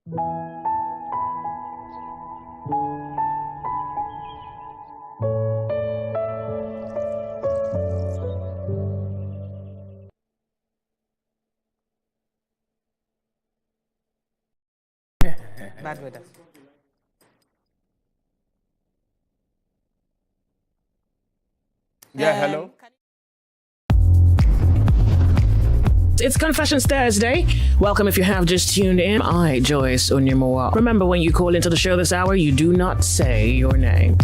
Bad weather. Yeah, hello. It's Confessions Thursday. Welcome if you have just tuned in. I, Joyce Onyemowa. Remember, when you call into the show this hour, you do not say your name.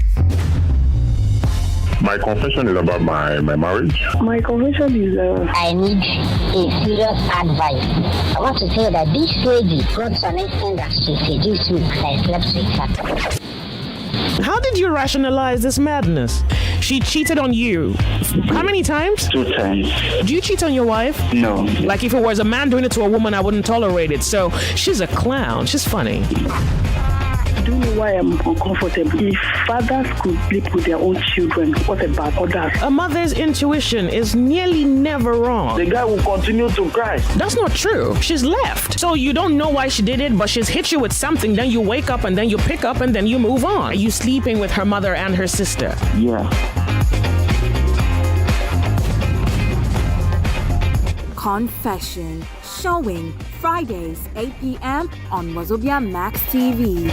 My confession is about my marriage. My confession is I need a serious advice. I want to tell you that this lady got to an extent that she seduced me and I slept with her. How did you rationalize this madness? She cheated on you. How many times? 2 times. Do you cheat on your wife? No. Like, if it was a man doing it to a woman, I wouldn't tolerate it. So she's a clown. She's funny. I don't know why I'm uncomfortable. If fathers could sleep with their own children, what about others? A mother's intuition is nearly never wrong. The guy will continue to cry. That's not true. She's left. So you don't know why she did it, but she's hit you with something. Then you wake up and then you pick up and then you move on. Are you sleeping with her mother and her sister? Yeah. Confession, showing Fridays 8 p.m. on Wazobia Max TV.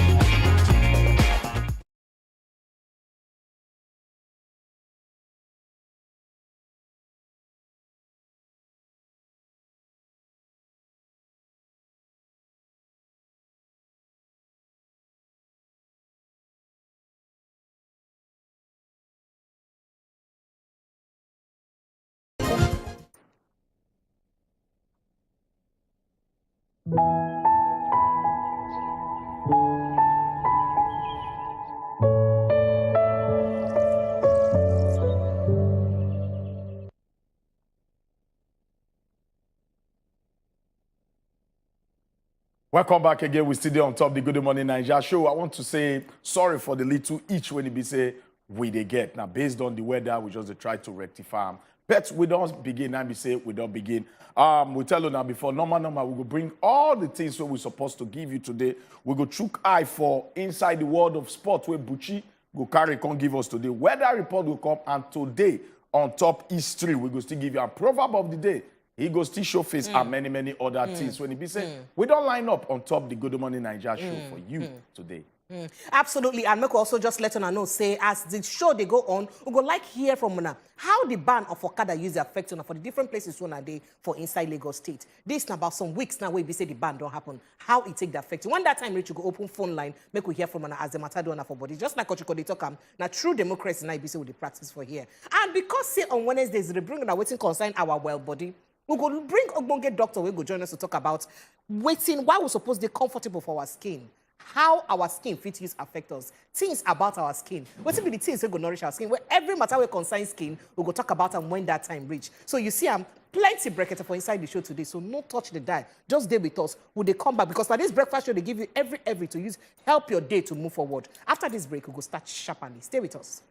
Welcome back again. We still there on top the Good Morning Naija show. I want to say sorry for the little each when it be say we they get. Now, based on the weather, we just try to rectify them. But we don't begin, and we say we don't begin. We tell you now before, normal, we will bring all the things that we're supposed to give you today. We go chook eye for inside the world of sport where Buchi go carry can give us today. Weather report will come, and today on top history, we go still give you a proverb of the day. He goes still show face and many other things. When he be say, we don't line up on top the Good Morning Naija show for you today. Absolutely, and make also just let una know, say, as the show they go on, we go like hear from una how the ban of Okada use affect una for the different places one a day for inside Lagos State. This na about some weeks now where we say the ban don't happen. How it take the effect? When that time reach, you go open phone line, make we hear from una as the matter do una for body. Just like what you call they talk now true democracy now be say with the practice for here. And because say on Wednesdays they bring una waiting concern our well body. We go bring Ogbonge doctor. We go join us to talk about waiting. Why we suppose they comfortable for our skin? How our skin fit use affect us? Things about our skin. What will be the things that go nourish our skin? Where every matter we concern skin, we go talk about them when that time reach. So you see, I'm plenty bracket for inside the show today. So no touch the dial. Just stay with us. Will they come back? Because for this breakfast show, they give you every to use help your day to move forward. After this break, we go start sharply. Stay with us.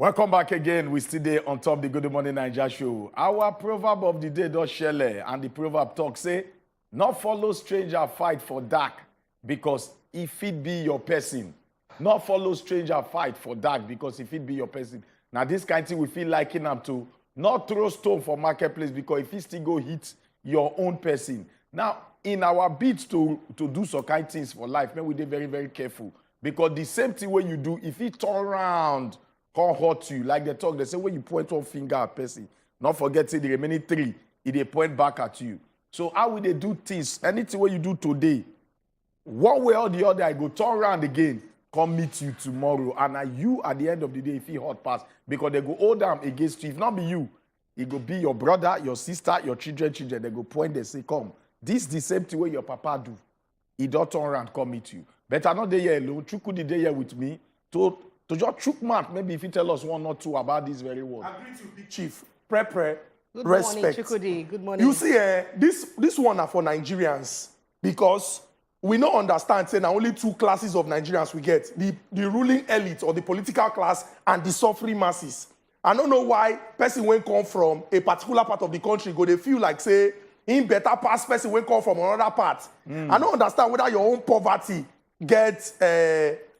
Welcome back again. We still there on top the Good Morning Naija show. Our proverb of the day does shele, and the proverb talk say, "Not follow stranger fight for dark, because if it be your person." Not follow stranger fight for dark, because if it be your person. Now this kind of thing we feel liking up to. Not throw stone for marketplace, because if it still go hit your own person. Now in our bid to do some kind of things for life, man, we dey very, very careful, because the same thing when you do, if it turn around, can't hurt you. Like they talk, they say when you point one finger at person, not forget say the remaining three, they point back at you. So how will they do things? Anything what you do today, one way or the other, I go turn around again, come meet you tomorrow. And you at the end of the day, if you hot pass, because they go hold them against you. If not be you, it go be your brother, your sister, your children. They go point, they say, come. This the same thing way your papa do. He don't turn around, come meet you. Better not dey here alone. Chuku the day here with me to just chook mouth. Maybe if you tell us one or two about this very word. I greet you, Big Chief. Prepare, Good respect. morning, Chukudi. Good morning. You see, this one are for Nigerians, because we don't understand, say, now only two classes of Nigerians we get. The ruling elite, or the political class, and the suffering masses. I don't know why person when come from a particular part of the country, go they feel like, say, in better pass person when come from another part. I don't understand whether your own poverty gets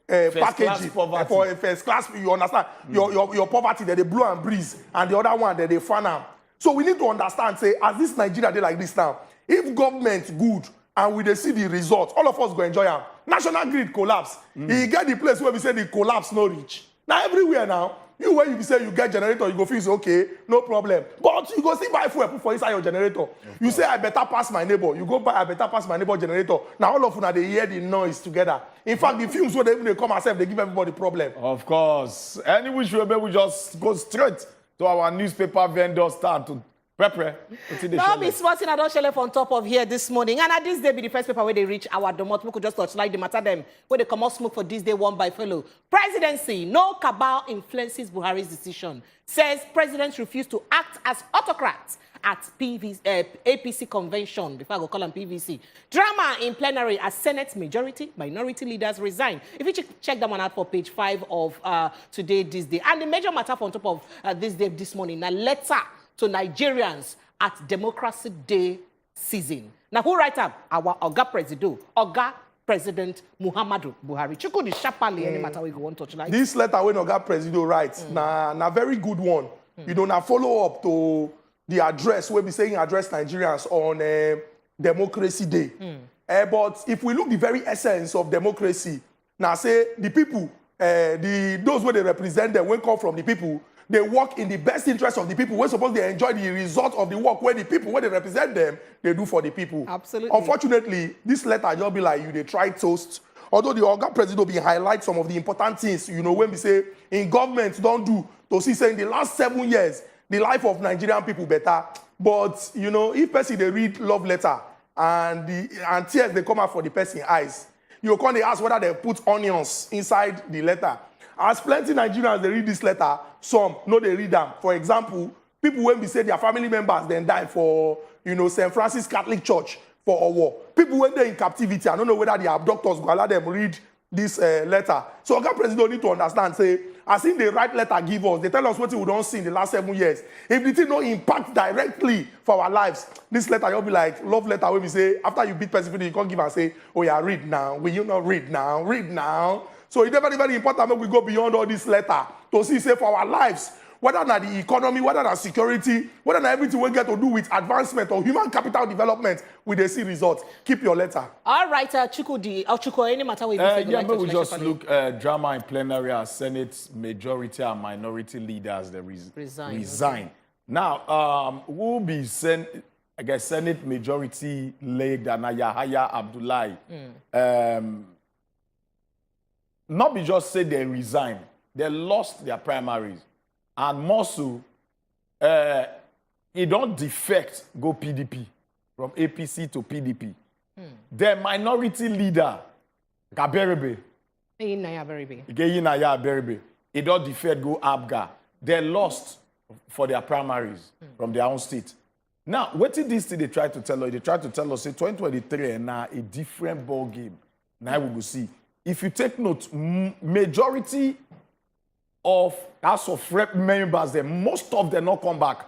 packaging for a first class. You understand your poverty that they blow and breeze, and the other one that they fan am. So we need to understand, say, as this Nigeria they like this now, if government good and we they see the results, all of us go enjoy them. National grid collapse. You get the place where we say the collapse no reach. Now everywhere now, you when you say you get generator, you go feel say, okay, no problem. But you go still buy fuel put for inside your generator. You say I better pass my neighbor. You go buy I better pass my neighbor generator. Now all of you they hear the noise together. In fact, the fumes when they come ourselves, they give everybody problem. Of course. Any which way we just go straight to our newspaper vendor stand to prepare. Now be sporting I don't shell on top of here this morning. And at this day be the first paper where they reach our domot. We could just touch like the matter them where they come out smoke for this day one by fellow. Presidency, no cabal influences Buhari's decision. Says presidents refuse to act as autocrats at APC convention. Before I go call them PVC. Drama in plenary as Senate minority leaders resign. If you check that one out for page 5 of today, this day. And the major matter on top of this day, this morning, a letter to Nigerians at Democracy Day season. Now, who write up? Our Oga President Muhammadu Buhari. Chuku the sharply any matter we go on touch like. This letter when Oga President writes, na very good one. You know, now follow up to the address where we saying address Nigerians on Democracy Day. But if we look the very essence of democracy, now say the people, those where they represent them, when come from the people, they work in the best interest of the people. We're supposed to enjoy the result of the work where the people, where they represent them, they do for the people. Absolutely. Unfortunately, this letter just be like you, they try toast. Although the Oga President will be highlight some of the important things, you know, when we say in government don't do, to see say in the last 7 years, the life of Nigerian people better. But, you know, if person they read love letter and tears they come out for the person's eyes, you can ask whether they put onions inside the letter. As plenty Nigerians, they read this letter, some, no, they read them. For example, people when we say their family members then die for, you know, St. Francis Catholic Church for a war. People when they're in captivity, I don't know whether the abductors go allow them read this letter. So Oga President need to understand, say, as in the right letter give us, they tell us what we don't see in the last 7 years. If the thing no impact directly for our lives, this letter you'll be like love letter where we say, after you beat person, you can't give and say, oh yeah, read now. Will you not read now? Read now. So it's very, very important that we go beyond all this letter to see, say, for our lives, whether not the economy, whether not security, whether not everything we get to do with advancement or human capital development, we they see results. Keep your letter. All right, Chuku, any matter we yeah, but we just look drama in plenary as Senate majority and minority leaders that resign. Okay. Now, who will be Senate majority leader Yahaya Abdullahi? Not be just say they resign. They lost their primaries. And more so, it don't defect go PDP, from APC to PDP. The minority leader, Gaberebe. Berebe. It don't defect go Abga. They lost for their primaries from their own state. Now, what did this thing they try to tell us? They try to tell us, say, 2023 and now a different ball game. Now we will see. If you take note, majority of House of Rep members, most of them not come back.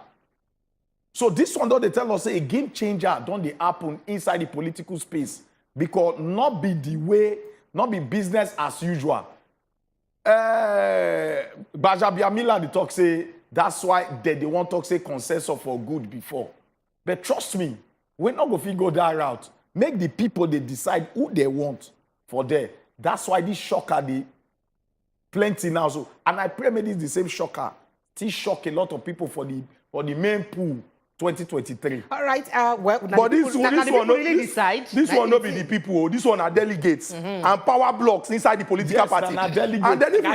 So this one, they tell us, say, a game changer don't they happen inside the political space because not be the way, not be business as usual. Wazobia Miller, they talk, say, that's why they want to talk, say, consensus for good before. But trust me, we're not going to go that route. Make the people, they decide who they want for there. That's why this shocker, the plenty now. So, and I pray maybe it's the same shocker. Still shock a lot of people for the main pool 2023. All right. Well, but this one really decide. This one not be the people. This one are delegates and power blocks inside the political party. And then if we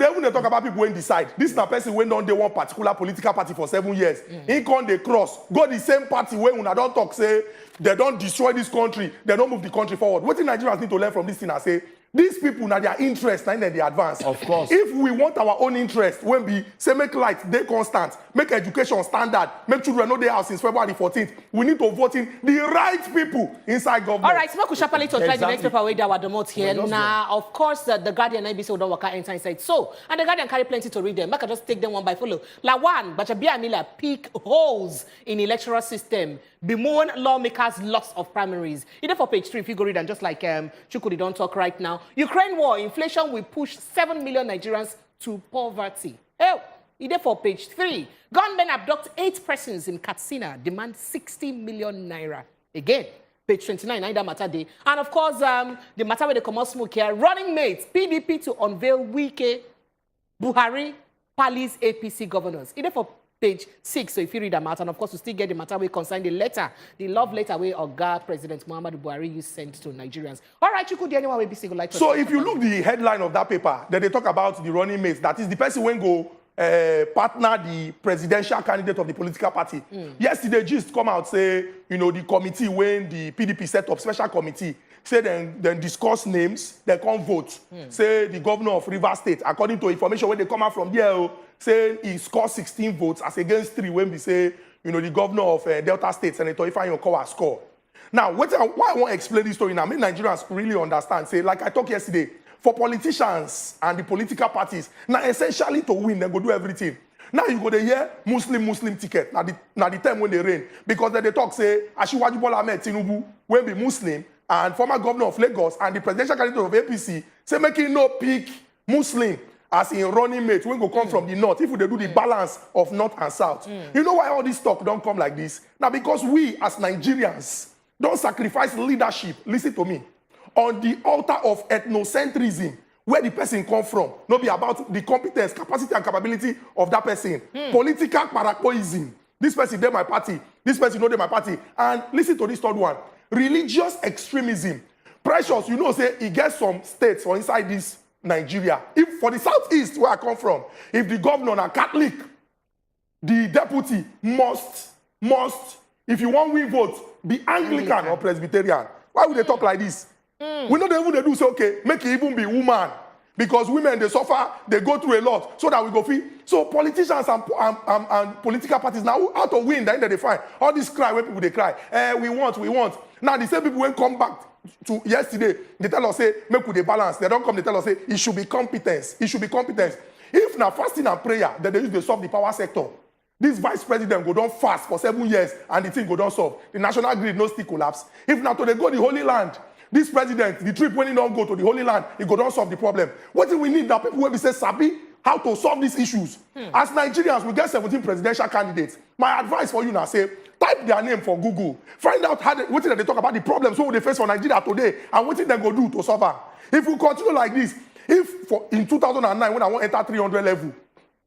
even talk about people when decide, this is a person when on they one particular political party for 7 years. He can they cross go the same party when una don't talk say they don't destroy this country, they don't move the country forward. What the Nigerians need to learn from this thing? I say. These people now their interest and then they advance. Of course. If we want our own interest, when we say make light, they constant, make education standard, make children know they house since February 14th, we need to vote in the right people inside government. All right, Smoke Shapali to try the next paper way that the remote here. Now, of course, the Guardian and IBC don't work out inside. So, and the Guardian carry plenty to read them. I can just take them one by follow. La one, Wazobia Miller pick holes in electoral system. Bemoan lawmakers' loss of primaries. Either for page 3, if you go read and just like Chukudi don't talk right now. Ukraine war, inflation will push 7 million Nigerians to poverty. Oh, either for page 3. Gunmen abduct 8 persons in Katsina, demand 60 million naira. Again, page 29, either matter day. And of course, the matter where they come out smoke here, running mates, PDP to unveil Wike, Buhari, Pali's APC governors. Either for page 6, so if you read them out, and of course, you still get the matter where concern the letter, the love letter where Oga President Muhammadu Buhari you sent to Nigerians. All right, you could do anyone will be single like. So if you look the headline of that paper, that they talk about the running mates, that is the person when go partner the presidential candidate of the political party. Yesterday, just come out say, you know, the committee when the PDP set up special committee, say then discuss names, then come vote. Say the governor of Rivers State, according to information when they come out from there, say he scored 16 votes as against 3 when we say, you know, the governor of Delta State, Senator Ifeanyi Okowa score. Now, why I want to explain this story now, make Nigerians really understand. Say, like I talked yesterday, for politicians and the political parties, now essentially to win, they go do everything. Now you go to hear Muslim ticket, now the time when they reign. Because then they talk, say, Asiwaju Bola Ahmed Tinubu will be Muslim, and former governor of Lagos and the presidential candidate of APC, say making no pick Muslim as in running mate when go come from the north, if they do the balance of north and south. You know why all this talk don't come like this? Now because we as Nigerians don't sacrifice leadership, listen to me, on the altar of ethnocentrism, where the person come from, not be about the competence, capacity, and capability of that person. Political parapoism. This person, they're my party. This person, know they're my party. And listen to this third one. Religious extremism. Precious, you know, say, it gets some states or inside this Nigeria. If for the southeast, where I come from, if the governor are Catholic, the deputy must, if you want win vote, be Anglican or Presbyterian. Why would they talk like this? We know they do say, okay, make it even be woman. Because women, they suffer, they go through a lot, so that we go feel. So politicians and political parties now, how to win, then they find. All this cry, when people, they cry, we want. Now, the same people when come back to yesterday, they tell us, say, make we the balance. They don't come, they tell us, say, it should be competence. It should be competence. If now fasting and prayer, then they use to solve the power sector. This vice president go down fast for 7 years, and the thing go down solve. The national grid no still collapse. If now to they go the Holy Land, this president, the trip when he don't go to the Holy Land, he go down solve the problem. What do we need now? People will be say, Sabi, how to solve these issues. As Nigerians, we get 17 presidential candidates. My advice for you now, say, type their name for Google. Find out what they talk about the problems what they face for Nigeria today, and what they go do to solve it. If we continue like this, in 2009, when I want to enter 300 level,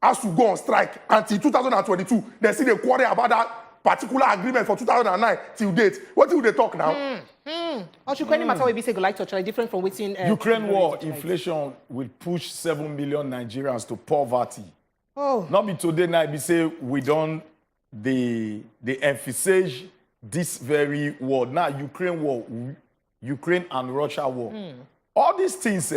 as to go on strike until 2022, they see the quarrel about that particular agreement for 2009 till date. What will they talk now? Any matter we say go like to try different from within Ukraine war, inflation will push 7 million Nigerians to poverty. Oh. Not be today night, be say we don't they emphasize this very war. Now Ukraine war, Ukraine and Russia war. All these things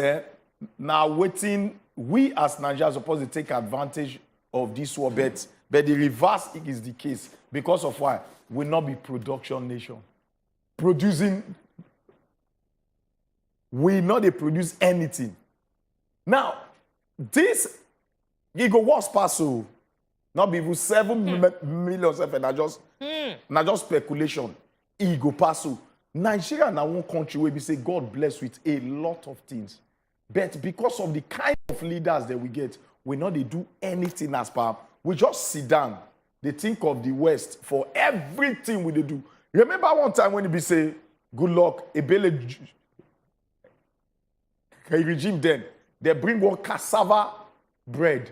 now waiting, we as Nigerians are supposed to take advantage of this war, but the reverse is the case. Because of why? We'll not be production nation. We not they produce anything. Now, this, you go worse pass, so not be even 7 million, not just speculation. He go pass, so Nigeria na one country where we say God bless with a lot of things. But because of the kind of leaders that we get, we not they do anything as per. We just sit down. They think of the West for everything we they do. Remember one time when we say, good luck, Ebele regime then, they bring one cassava bread.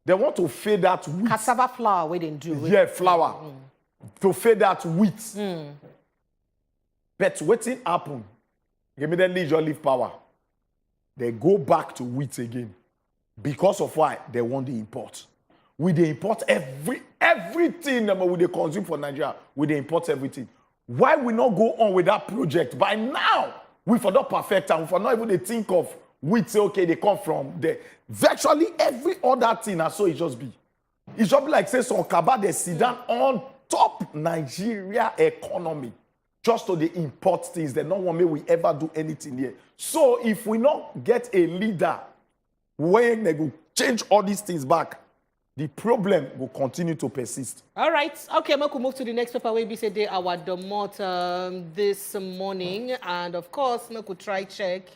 They want to feed that wheat. Cassava flour, we didn't do. Yeah, flour. To feed that wheat. But what's happen? Immediately you leave power. They go back to wheat again. Because of why? They want the import. We they import everything we they consume for Nigeria. We they import everything. Why we not go on with that project? By now, we for not perfect and we for not even they think of wheat, say, okay, they come from there. Virtually every other thing, and so it just be. It just be like, say, some kaba, they sit down on top Nigeria economy. Just so they import things. They don't want me we ever do anything here. So if we not get a leader when they go change all these things back, the problem will continue to persist. All right. Okay, we could move to the next paper where we say they our domot this morning. And of course, we could try check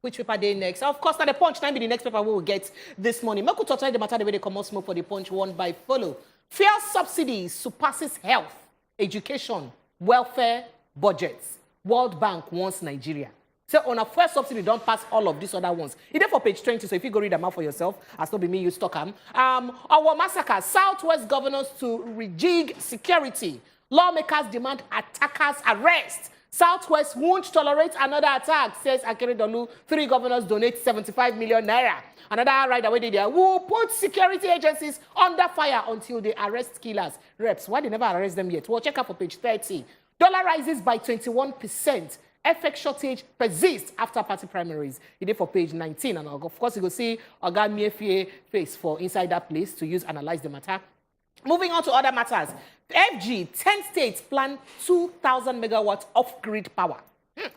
which paper day next. Of course, now the Punch time be the next paper we will get this morning. We could talk the matter the way they come out smoke for the Punch one by follow. Fuel subsidies surpasses health, education, welfare budgets. World Bank wants Nigeria. So on a first subsidy, don't pass all of these other ones. It's there for page 20, so if you go read them out for yourself, as not be me, you stock them. Our massacre, Southwest governors to rejig security. Lawmakers demand attackers arrest. Southwest won't tolerate another attack, says Akeredolu. 3 governors donate 75 million naira. Another right away there will put security agencies under fire until they arrest killers. Reps, why they never arrest them yet? Well, check out for page 30. Dollar rises by 21%. FX shortage persists after party primaries. It is for page 19. And of course, you go see Oga Miefie face for inside that place to analyze the matter. Moving on to other matters. FG, 10 states plan 2,000 megawatts off-grid power.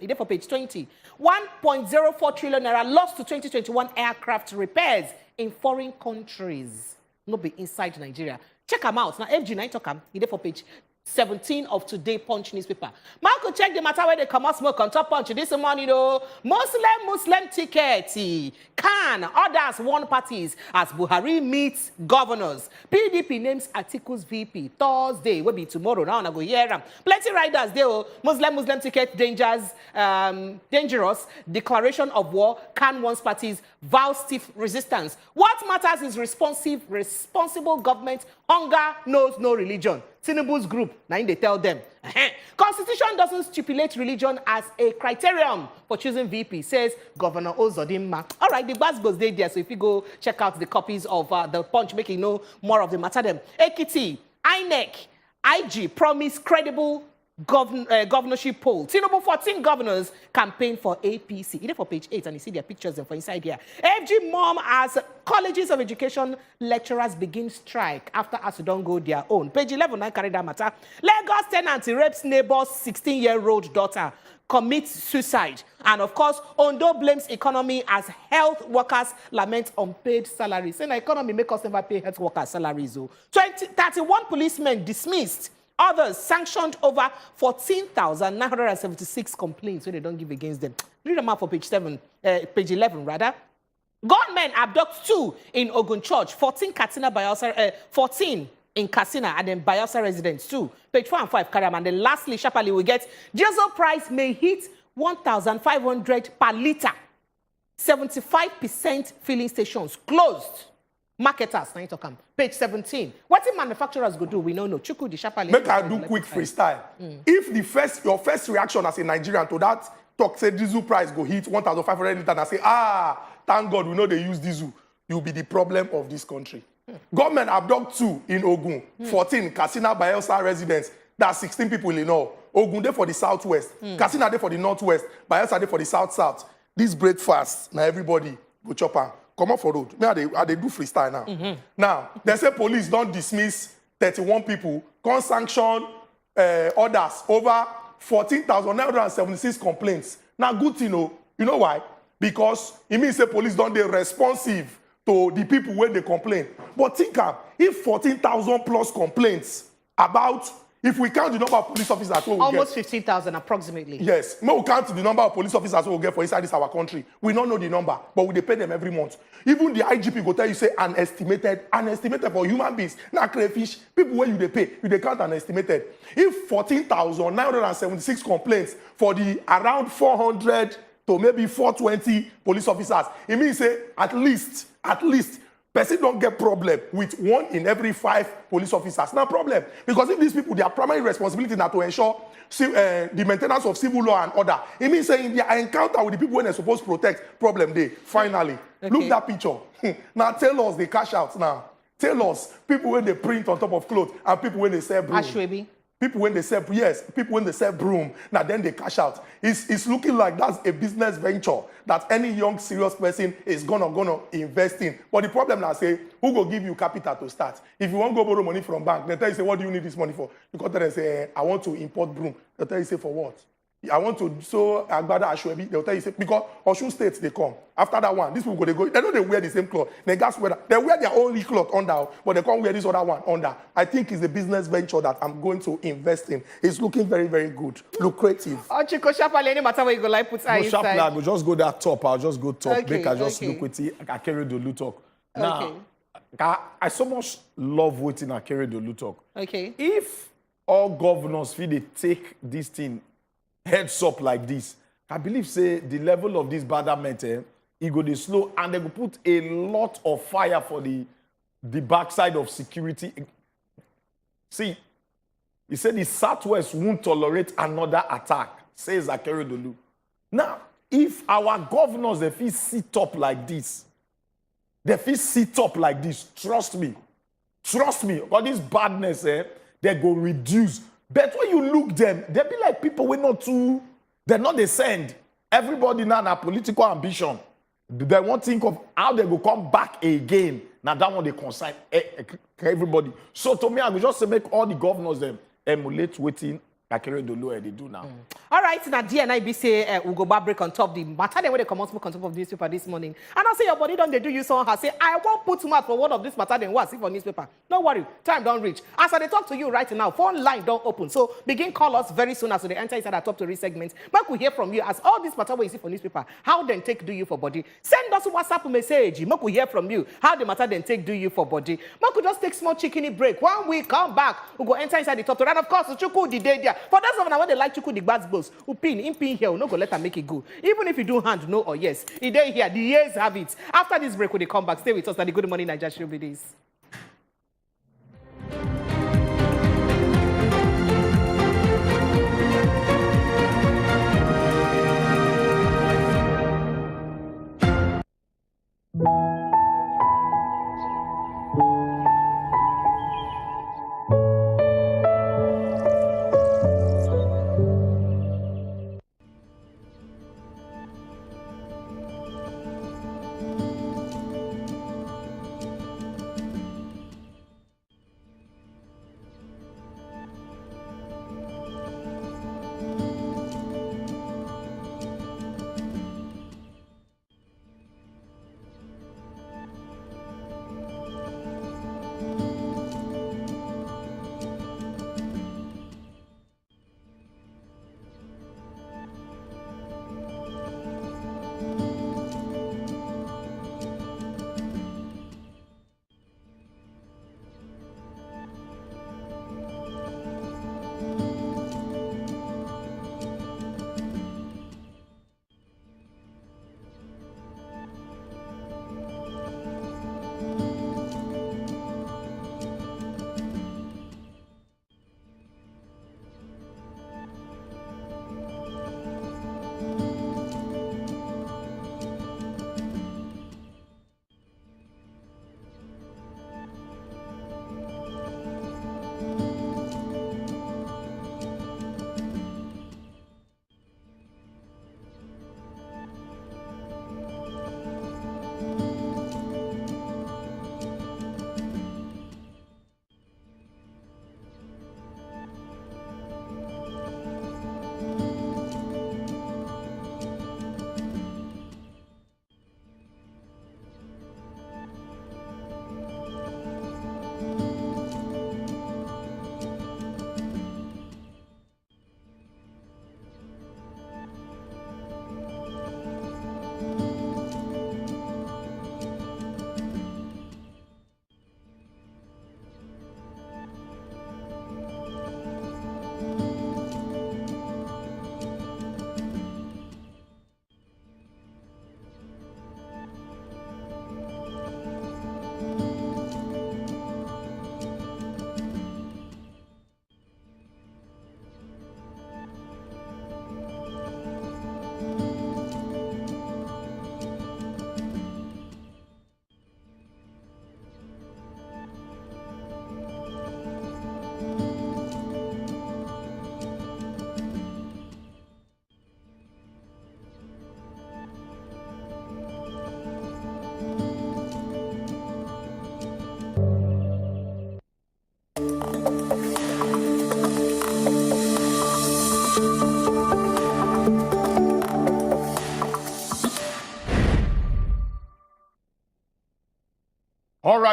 It is for page 20. 1.04 trillion naira lost to 2021 aircraft repairs in foreign countries. Not be inside Nigeria. Check them out. Now, FG, 9 talk them. It is for page 17 of today Punch newspaper. Marco check the matter where they come out smoke on top Punch this morning though. Muslim ticket can others warn parties as Buhari meets governors. PDP names Atiku's VP Thursday will be tomorrow. Now I go hear them. Plenty riders there. Muslim ticket dangerous. Declaration of war. Can warns parties vow stiff resistance. What matters is responsible government. Hunger knows no religion. Tinubu's group, now they tell them. Constitution doesn't stipulate religion as a criterion for choosing VP, says Governor Ozodimma. All right, the bus goes there, so if you go check out the copies of the Punch, make you know more of the matter. Them. Ekiti, INEC, IG promise credible governorship poll. Tinubu 14 governors campaign for APC. It is for page 8, and you see their pictures for inside here. FG mom as colleges of education lecturers begin strike after don't go their own. Page 11, I carry that matter. Lagos tenant rapes neighbor's 16-year-old daughter. Commits suicide. And of course, Ondo blames economy as health workers lament unpaid salaries. And the economy make us never pay health workers salaries. 31 policemen dismissed. Others sanctioned over 14,976 complaints when they don't give against them. Read them out for page 11 rather. Gunmen abduct 2 in Ogun Church, 14 in Katsina, and then Bayelsa residents too. Page 4 and 5, Karam. And then lastly, sharply we get diesel price may hit 1,500 per litre. 75% filling stations closed. Marketers, now you talk. Page 17. What the manufacturers go do? We know no. Chuku di sharply. Make I do quick freestyle. If your first reaction as a Nigerian to that talk say diesel price go hit 1,500 litre and I say, thank God we know they use diesel, you'll be the problem of this country. Government abduct 2 in Ogun, 14 Katsina Bayelsa residents. That's 16 people in all. Ogun there for the southwest, Katsina there for the northwest, Bayelsa there for the south. This breakfast, now everybody go chop am. Come up for road. Me, they do freestyle now. Now, they say police don't dismiss 31 people, can sanction others over 14,976 complaints. Now, good to know. You know why? because it means the police don't they responsive to the people when they complain. But think if 14,000 plus complaints about, if we count the number of police officers what we almost get, 15,000 approximately. yes, when we count the number of police officers we get for inside this our country, we don't know the number, but we dey pay them every month. Even the IGP go tell you say an estimated for human beings, not crayfish, people where you they pay, you they count an estimated. If 14,976 complaints for the around 400 to maybe 420 police officers, it means say at least person don't get problem with 1 in every 5 police officers. No problem. Because if these people, their primary responsibility now to ensure the maintenance of civil law and order, it means saying their encounter with the people when they're supposed to protect, problem day. Finally, look that picture. Now tell us the cash outs now. Tell us people when they print on top of clothes and people when they sell broom. Ashwebi. People when they sell, yes, people when they sell broom, now then they cash out. It's looking like that's a business venture that any young serious person is gonna invest in. But the problem now say, who go give you capital to start? If you want to go borrow money from bank, they tell you say, what do you need this money for? You come there and say, I want to import broom. They tell you say, for what? I want to sew Agbada Ashwebi. They'll tell you say, because Osun States they come. After that one, these people they know they wear the same cloth. They wear their only cloth under, but they can't wear this other one under. I think it's a business venture that I'm going to invest in. It's looking very, very good, lucrative. Chiko Shapale, any matter where you go like put eye inside. I go just go that top. I'll just go top. Okay, Make I just look with it. I carry the loot talk. Now, I so much love waiting. I carry the loot talk. Okay. If all governors feel they take this thing heads up like this, I believe say the level of this betterment, it go dey slow, and they go put a lot of fire for the backside of security. See, he said the Southwest won't tolerate another attack, says Akere Dolu. Now, if our governors they feel sit up like this, trust me, all this badness, they go reduce. But when you look them, they be like people we not too, they're not the send. Everybody now have political ambition. They won't think of how they go come back again. Now that one they consign everybody. So to me, I will just say make all the governors them emulate waiting Akere Dolu they do now. All right, now DNIB say we go back break on top the matter when they come out smoke on top of newspaper this morning. And I say your body don't they do you somehow say I won't put mouth for one of this matter than what see for newspaper. No worry, time don't reach. As I talk to you right now, phone line don't open. So begin call us very soon as they enter inside our top story segment. But we hear from you as all this matter where you see for newspaper. How then take do you for body? Send us a WhatsApp message. Make we hear from you. How the matter then take do you for body? Make we just take small chickeny break. When we come back, we go enter inside the top story. And of course, Chuku the day there. For those of them when they like Chuku the gbas who pin here, we no go let her make it go. Even if you do hand no or yes, it day here, the years have it. After this break, when they come back, stay with us at the Good Morning Naija show with this.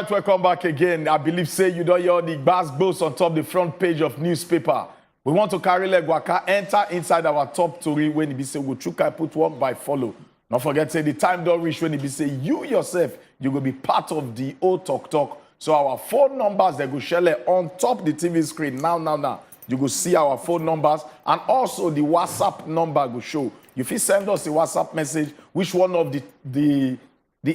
right, welcome back again. I believe, say, you don't hear the gbas on top the front page of newspaper. We want to carry leg waka, enter inside our top story when it be say, we try put one by follow. Don't forget, say, the time don't reach when it be say, you yourself, you will be part of the old talk. So our phone numbers, they go share on top the TV screen. Now. You go see our phone numbers, and also the WhatsApp number go show. If you send us a WhatsApp message, which one of the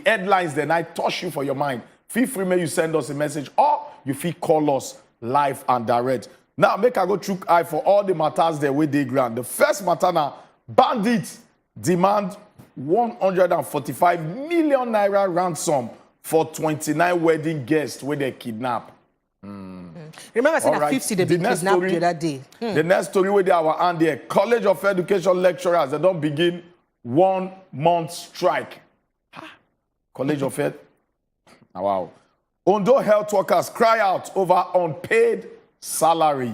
headlines then I touch you for your mind, feel free, may you send us a message, or you feel call us live and direct. Now, make I go chook eye for all the matters there with the grant. The first matter now, Bandits demand 145 million naira ransom for 29 wedding guests where they kidnap. Remember, I said that Right. 50 they been kidnapped the other day. The next story with our hand there, College of Education lecturers, they don't begin 1 month strike. College of Ed. Wow. Ondo health workers cry out over unpaid salary.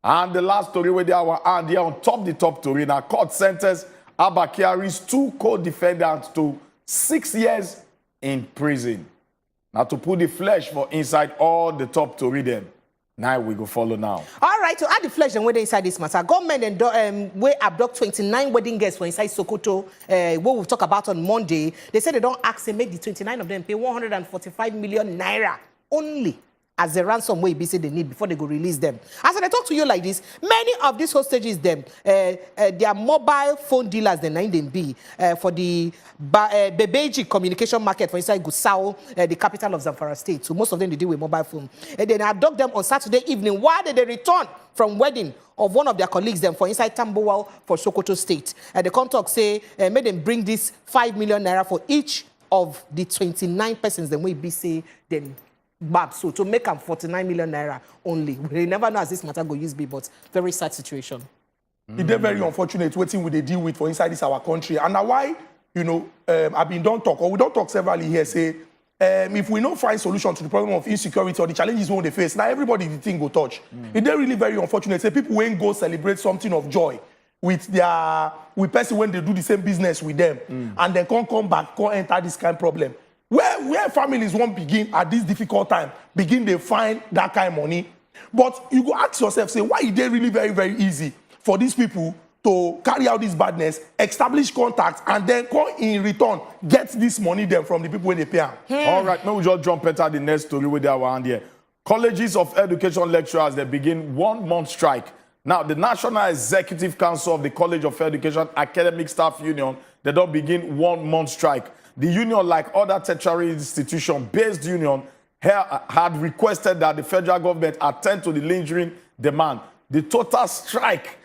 And the last story with our hand here on top the top story, now court sentenced Abakiari's 2 co-defendants to 6 years in prison. Now to put the flesh for inside all the top to read them. Now we go follow now. All right, to add the flesh and whether inside this matter, government and we abduct 29 wedding guests for inside Sokoto. What we'll talk about on Monday. They said they don't ask them make the 29 of them pay 145 million naira only as a ransom way say they need before they go release them. As I talk to you like this, many of these hostages them, their mobile phone dealers, the 9 for the Bebeji communication market for inside Gusau, the capital of Zamfara State. So most of them they deal with mobile phone. And then abduct them on Saturday evening while they return from wedding of one of their colleagues them for inside Tambuwal for Sokoto State. And the contact say made them bring this 5 million naira for each of the 29 persons then we be say then. Bab, so to make them 49 million naira only. We never know as this matter go use be, but very sad situation. It's very unfortunate waiting we they deal with for inside this our country. And now why, I've been don't talk, or we don't talk severally here, say, if we don't find solution to the problem of insecurity or the challenges we they face, now everybody the thing go touch. It's really very unfortunate. Say people when go celebrate something of joy with person when they do the same business with them, and then come back, enter this kind of problem. Where families won't begin at this difficult time, begin they find that kind of money. But you go ask yourself, say, why is it really very, very easy for these people to carry out this badness, establish contacts, and then come in return, get this money then from the people when they pay them? All right, now we just jump into the next story with our hand here. Colleges of Education lecturers, they begin 1 month strike. Now, the National Executive Council of the College of Education Academic Staff Union, they don't begin 1 month strike. The union, like other tertiary institution-based union, had requested that the federal government attend to the lingering demand. The total strike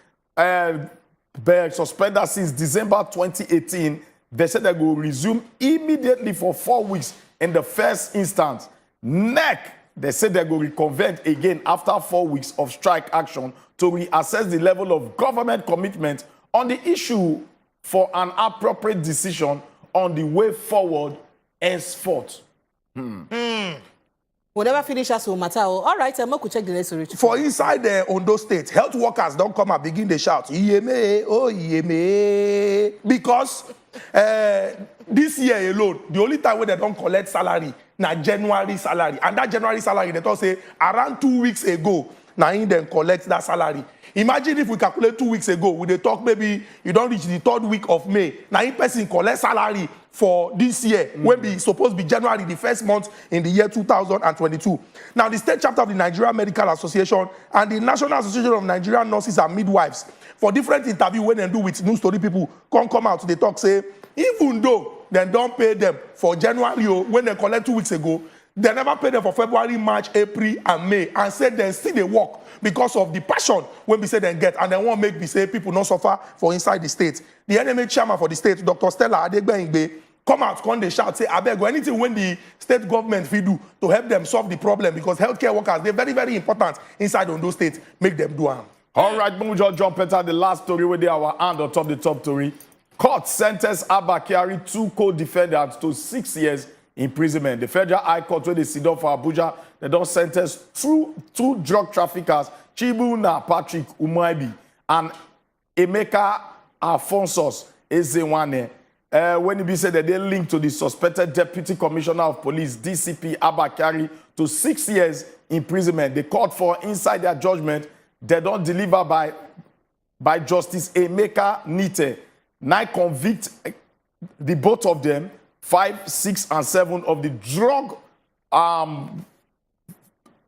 suspended since December 2018. They said they will resume immediately for 4 weeks in the first instance. They said they will reconvene again after 4 weeks of strike action to reassess the level of government commitment on the issue for an appropriate decision on the way forward henceforth. We'll never finish us with matter. All right, I'm going to check the next story. For inside the Ondo State, health workers don't come and begin to shout, "Iyeme, oh Iyeme," because this year alone, the only time when they don't collect salary, na January salary, and that January salary they don't say around 2 weeks ago, now in them collect that salary. Imagine if we calculate 2 weeks ago, we they talk maybe you don't reach the 3rd week of May. Now in person collect salary for this year, when be supposed to be January, the first month in the year 2022. Now the state chapter of the Nigerian Medical Association and the National Association of Nigerian Nurses and Midwives, for different interview when they do with news story people, come out, they talk, say, even though they don't pay them for January, when they collect 2 weeks ago, they never pay them for February, March, April, and May, and said they still they work because of the passion when we say they get, and they won't make me say people not suffer for inside the state. The NMA chairman for the state, Dr. Stella Adegbenigbe, come out, come they shout, say, I beg, anything when the state government will do to help them solve the problem, because healthcare workers, they're very, very important inside on those states, make them do them. All right, we just jump into the last story with our hand on top the top story. Court sentenced Abakiari 2 co-defendants to 6 years imprisonment. The Federal High Court, where they sit down for Abuja, they don't sentence two drug traffickers, Chibuna Patrick Umaibi and Emeka Alphonsus Ezewane. when it be said that they linked to the suspected Deputy Commissioner of Police, DCP Abakari, to 6 years imprisonment. They called for inside their judgment. They don't deliver by Justice Emeka Nite. Now convict the both of them, 5, 6, and 7 of the drug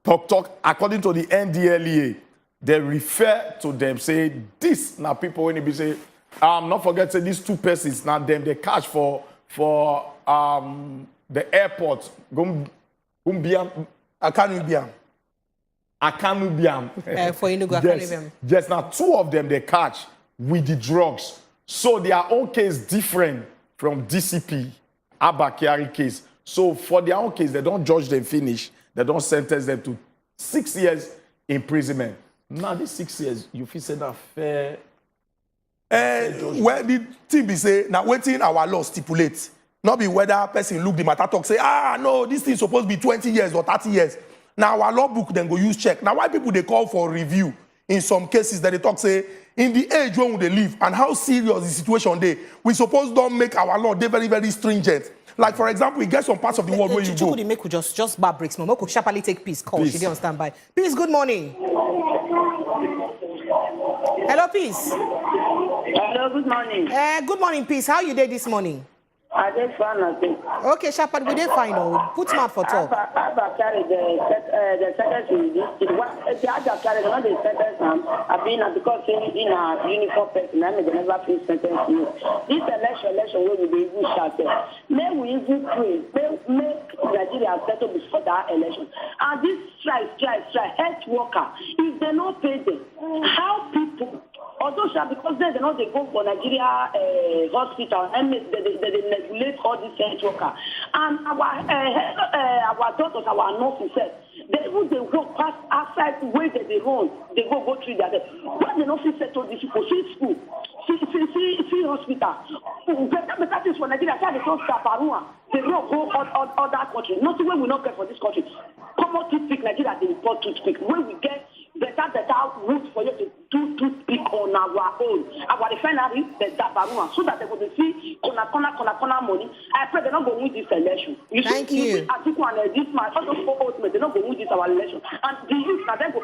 talk according to the NDLEA. They refer to them, say this now people when it be say not forget say these 2 persons now them they catch for the airport Gumbiam Akanubiam. For Inugu, yes, Akanubiam. yes, now 2 of them they catch with the drugs. So their own case different from DCP Abakari case. So for their own case, they don't judge them finish. They don't sentence them to 6 years imprisonment. Now these 6 years, you feel say that fair. Well, the thing be say, now waiting our law stipulate. Not be whether person look the matter talk, say, no, this thing supposed to be 20 years or 30 years. Now our law book then go use check. Now why people they call for review in some cases that they talk say, in the age when they live and how serious the situation they, we suppose don't make our law they very, very stringent. Like for example, we get some parts of the world where you go. Make just bar breaks. No, could sharply take peace call. She didn't on standby. Peace, good morning. Hello, Peace. Hello, good morning. Good morning, Peace. How you there this morning? I just found nothing. Okay, Shepard, we didn't find out. Put mouth for talk. Abducted, the sentence the Abducted, not the sentence, I've been because in a uniform person, I may never feel sentence. This election will be even shattered. May we even pray, may Nigeria settle before that election. And this strike, health worker, if they not pay them, how people, although because they know they go for Nigeria hospital and they regulate all these health workers. And our doctors, our nurses said, they walk past outside where they run, they go through their day. When the nurses settle these people, see school, see hospital, better things for Nigeria, they don't stop Arua. They don't go other countries. Nothing when we not get for this country. Common toothpick Nigeria, they import toothpick. When we get better route for you to do toothpick on our own. Our refinery, the Dabarua, so that they will see corner money. I pray they're not going to win this election. Thank you. Atiku and this man, also ultimate, they're not going to win this our election. And the youth, now they go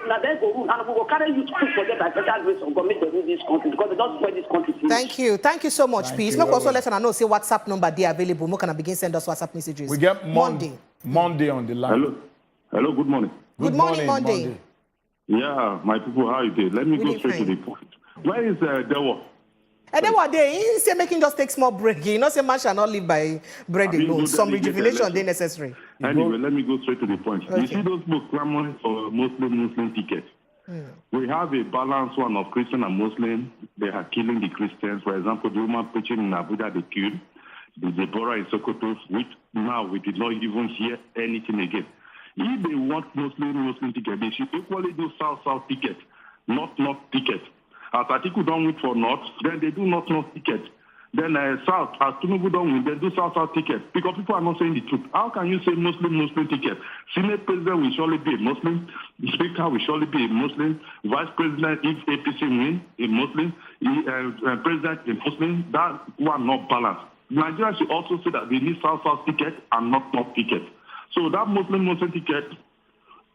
rule, and we will carry you to put for them by special grace of God, make them win this country, because they don't spoil this country. Thank you. Thank you so much, Peace. Make also let us know, say WhatsApp number there available. We can begin send us WhatsApp messages. We get Monday on the line. Hello, good morning. Good morning, Monday. Yeah, my people, how you doing? Let me go straight to the point. Where is Dewo? Dewo, they say making just take small break. You know, say man shall not live by bread alone. Some rejuvenation they necessary. Anyway, let me go straight to the point. Okay. You see those books clamoring for Muslim ticket. We have a balanced one of Christian and Muslim. They are killing the Christians. For example, the woman preaching in Abuja, they killed. The Deborah in Sokoto, which now we did not even hear anything again. If they want Muslim ticket, they should equally do South ticket, North ticket. As Atiku don't win for North, then they do North ticket. Then South, as Tinubu don't win, they do South ticket. Because people are not saying the truth. How can you say Muslim ticket? Senate president will surely be a Muslim. The speaker will surely be a Muslim. Vice president, if APC win, a Muslim. President, a Muslim. That one not balanced. Nigeria should also say that they need South ticket and not North ticket. So that Muslim ticket,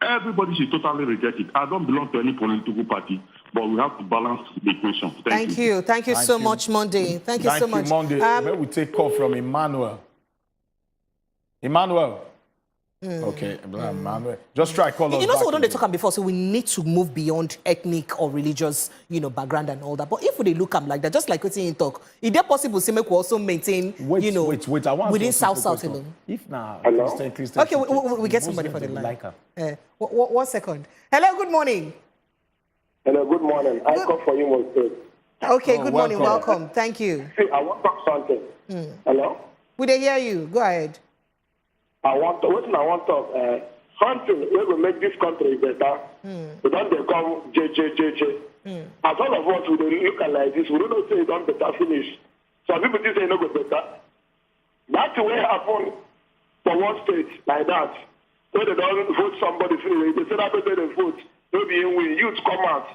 everybody should totally reject it. I don't belong to any political party, but we have to balance the equation. Thank you. Thank you so much, Monday. Thank you so much. Monday. Where we take call from Emmanuel. Okay, Emmanuel. Just try call us. You know, so we don't talk before, so we need to move beyond ethnic or religious, background and all that. But if we look at like that, just like what's in talk, is there possible to make we also maintain, wait, I want within South alone? If now, Christian. Okay, we get somebody for the line. One second. Hello, good morning. Hello, good morning. I call for you, Moses. Okay, good morning. Welcome. Thank you. See, I want to talk something. Hello? We they hear you. Go ahead. I want to talk something that will make this country better. We don't become JJJJ. As all of us, we look at like this, we don't say it don't better finish. Some people just say no go better. That's the way it happened for one state like that. When they don't vote somebody free, they say that person they vote, maybe in win. Youth come out,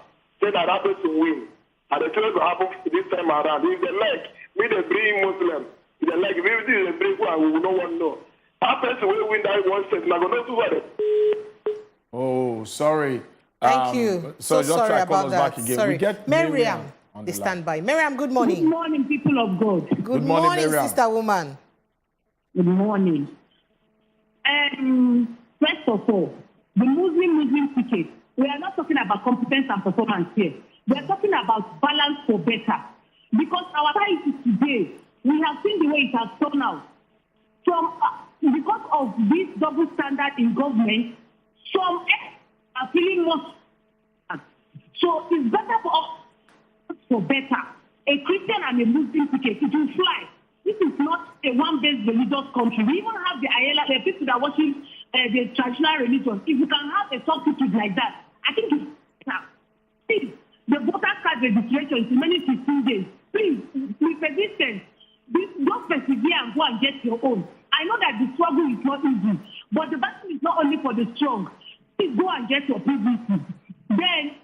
say that person win. And the thing will happen this time around. If they like, me they bring Muslim. They're like, if everything is a break, we will not want to know. How person will win that one set? I'm going to do what? Oh, sorry. Thank you. So just sorry try to call about us that. back again. Sorry. We get Miriam, on the line. standby. Miriam, good morning. Good morning, people of God. Good morning, morning, Miriam. sister woman. Good morning. First of all, the Muslim ticket. We are not talking about competence and performance here. We are talking about balance for better. Because our society today, we have seen the way it has turned out. Because of this double standard in government, some are feeling more. So it's better for us for better. A Christian and a Muslim ticket, it will fly. This is not a one-based religious country. We even have the Ayala, the people that are watching the traditional religion. If you can have a substitute like that, I think it's better. Please, the voter card registration is many 15 days. Please, with resistance, don't persevere and go and get your own. I know that the struggle is not easy, but the battle is not only for the strong. Please go and get your PVC. Then,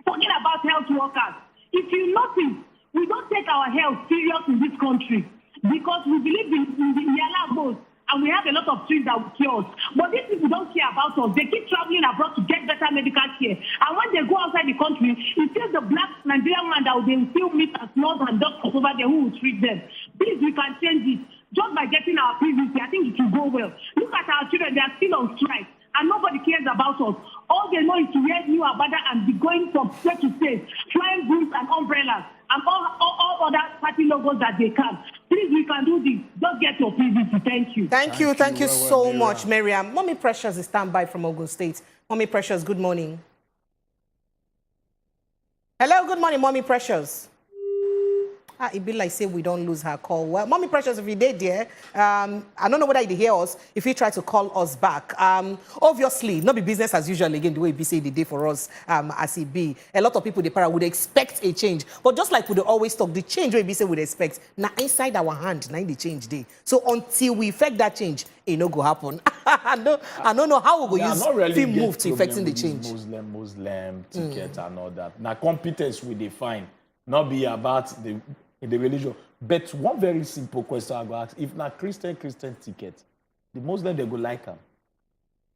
talking about health workers, if you notice, we don't take our health serious in this country because we believe in the Yala and we have a lot of trees that will cure us. But these people don't care about us. They keep traveling abroad to get better medical care. And when they go outside the country, it's still the black Nigerian man that they will still meet as nurses and doctors over there who will treat them. Please, we can change it. Just by getting our PVC, I think it will go well. Look at our children, they are still on strike. And nobody cares about us. All they know is to wear new abada and be going from state to state, flying boots and umbrellas, and all other party logos that they can. Please, we can do this. Just get your PVC. Thank you. Thank you so much, Miriam. Mommy Precious is standby from Ogun State. Mommy Precious, good morning. Hello, good morning, Mommy Precious. It be like say we don't lose her call. Well, Mommy Precious, if you did there, I don't know whether you hear us. If you try to call us back, obviously, not be business as usual again. The way we say the day for us, as it be, a lot of people the para would expect a change, but just like we always talk, the change we say would expect now inside our hand, now in the change day. So until we effect that change, it no go happen. I don't know how we go use film move to effecting the change. Muslim ticket and all that. Now competence we define, not be about the religion. But one very simple question I go ask: if na Christian ticket, the Muslim they go like them.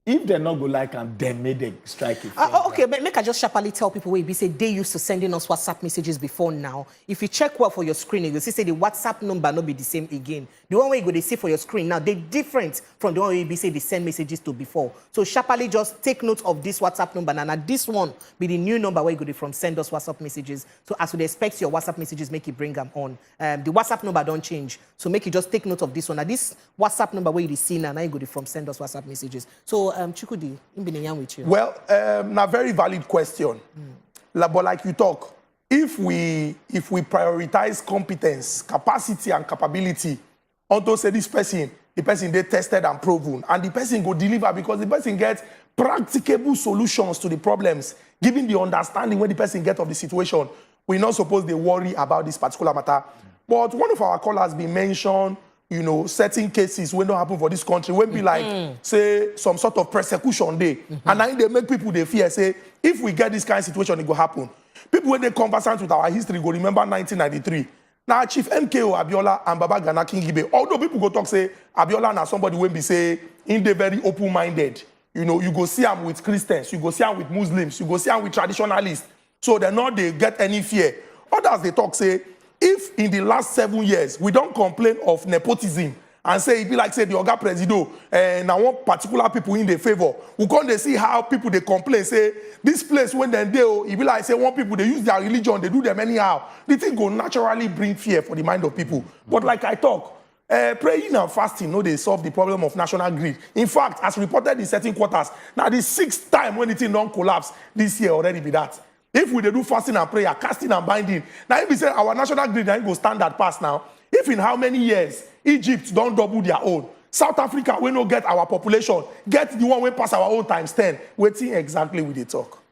If they not go like them, then may they strike it. Okay, but make I just sharply tell people where we say they used to sending us WhatsApp messages before now. If you check well for your screen, you see say the WhatsApp number not be the same again. The one way you go they see for your screen now, they different from the one way you say they send messages to before. So sharply just take note of this WhatsApp number. Now this one be the new number where you go they from send us WhatsApp messages. So as we expect your WhatsApp messages, make it bring them on. The WhatsApp number don't change. So make you just take note of this one. Now this WhatsApp number where you see now you go they from send us WhatsApp messages. So Chukudi, in being with you. Well, a very valid question. But like you talk, if we prioritize competence, capacity, and capability, unto say this person, the person they tested and proven, and the person go deliver because the person gets practicable solutions to the problems, given the understanding when the person get of the situation. We're not supposed to worry about this particular matter. But one of our callers been mentioned, you know, certain cases when don't happen for this country, when be like, say, some sort of persecution day. And now they make people they fear, say, if we get this kind of situation, it will happen. People, when they conversant with our history, go remember 1993. Now, Chief MKO Abiola and Baba Gana Kingibe, although people go talk, say, Abiola na somebody when be say, in the very open-minded. You know, you go see them with Christians, you go see them with Muslims, you go see them with traditionalists. So they're not, they get any fear. Others, they talk, say, if in the last 7 years, we don't complain of nepotism and say, it be like, say, the Oga Presido, and I want particular people in the favor, we can't they see how people, they complain, say, this place, when they do, it be like, say, one people, they use their religion, they do them anyhow. The thing go naturally bring fear for the mind of people. But like I talk, praying and fasting, no, they solve the problem of national greed. In fact, as reported in certain quarters, now the 6th time when the thing don't collapse, this year already be that. If we do fasting and prayer, casting and binding, now if we say our national grid now go standard pass now, if in how many years Egypt don't double their own, South Africa we no get our population, get the one we pass our own times 10, waiting exactly with the talk.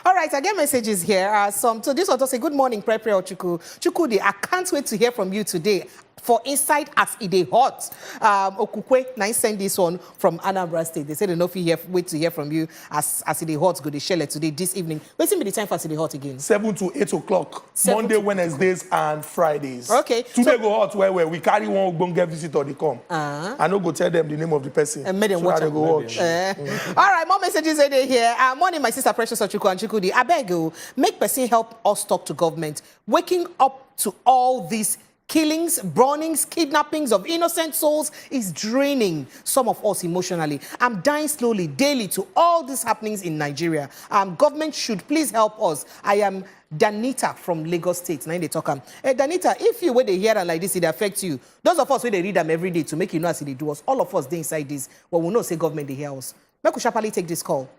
All right, I get messages here. So this one to say, good morning, Prepre Ochuku. Chukudi, I can't wait to hear from you today. for inside as it is hot. Okukwe, now send this one from Anambra State. They said they no wait to hear from you as it is hot. Go to share today, this evening. What's be the time for it is hot again? 7 to 8 o'clock. Monday, Wednesdays, and Fridays. Okay. Today go hot where we carry one bonga visitor they come. I no go tell them the name of the person. And made them so watch. they go watch. All right, more messages are there here. Morning, my sister Precious Ochuku and Chukudi. I beg you, make person help us talk to government. Waking up to all these killings, burnings, kidnappings of innocent souls is draining some of us emotionally. I'm dying slowly, daily to all these happenings in Nigeria. Government should please help us. I am Danita from Lagos State. Now they talk. Danita, if you were to hear and like this, it affects you. Those of us where they read them every day to make you know as they do us. All of us they inside this. Well, we know say government they hear us. Make we sharply take this call.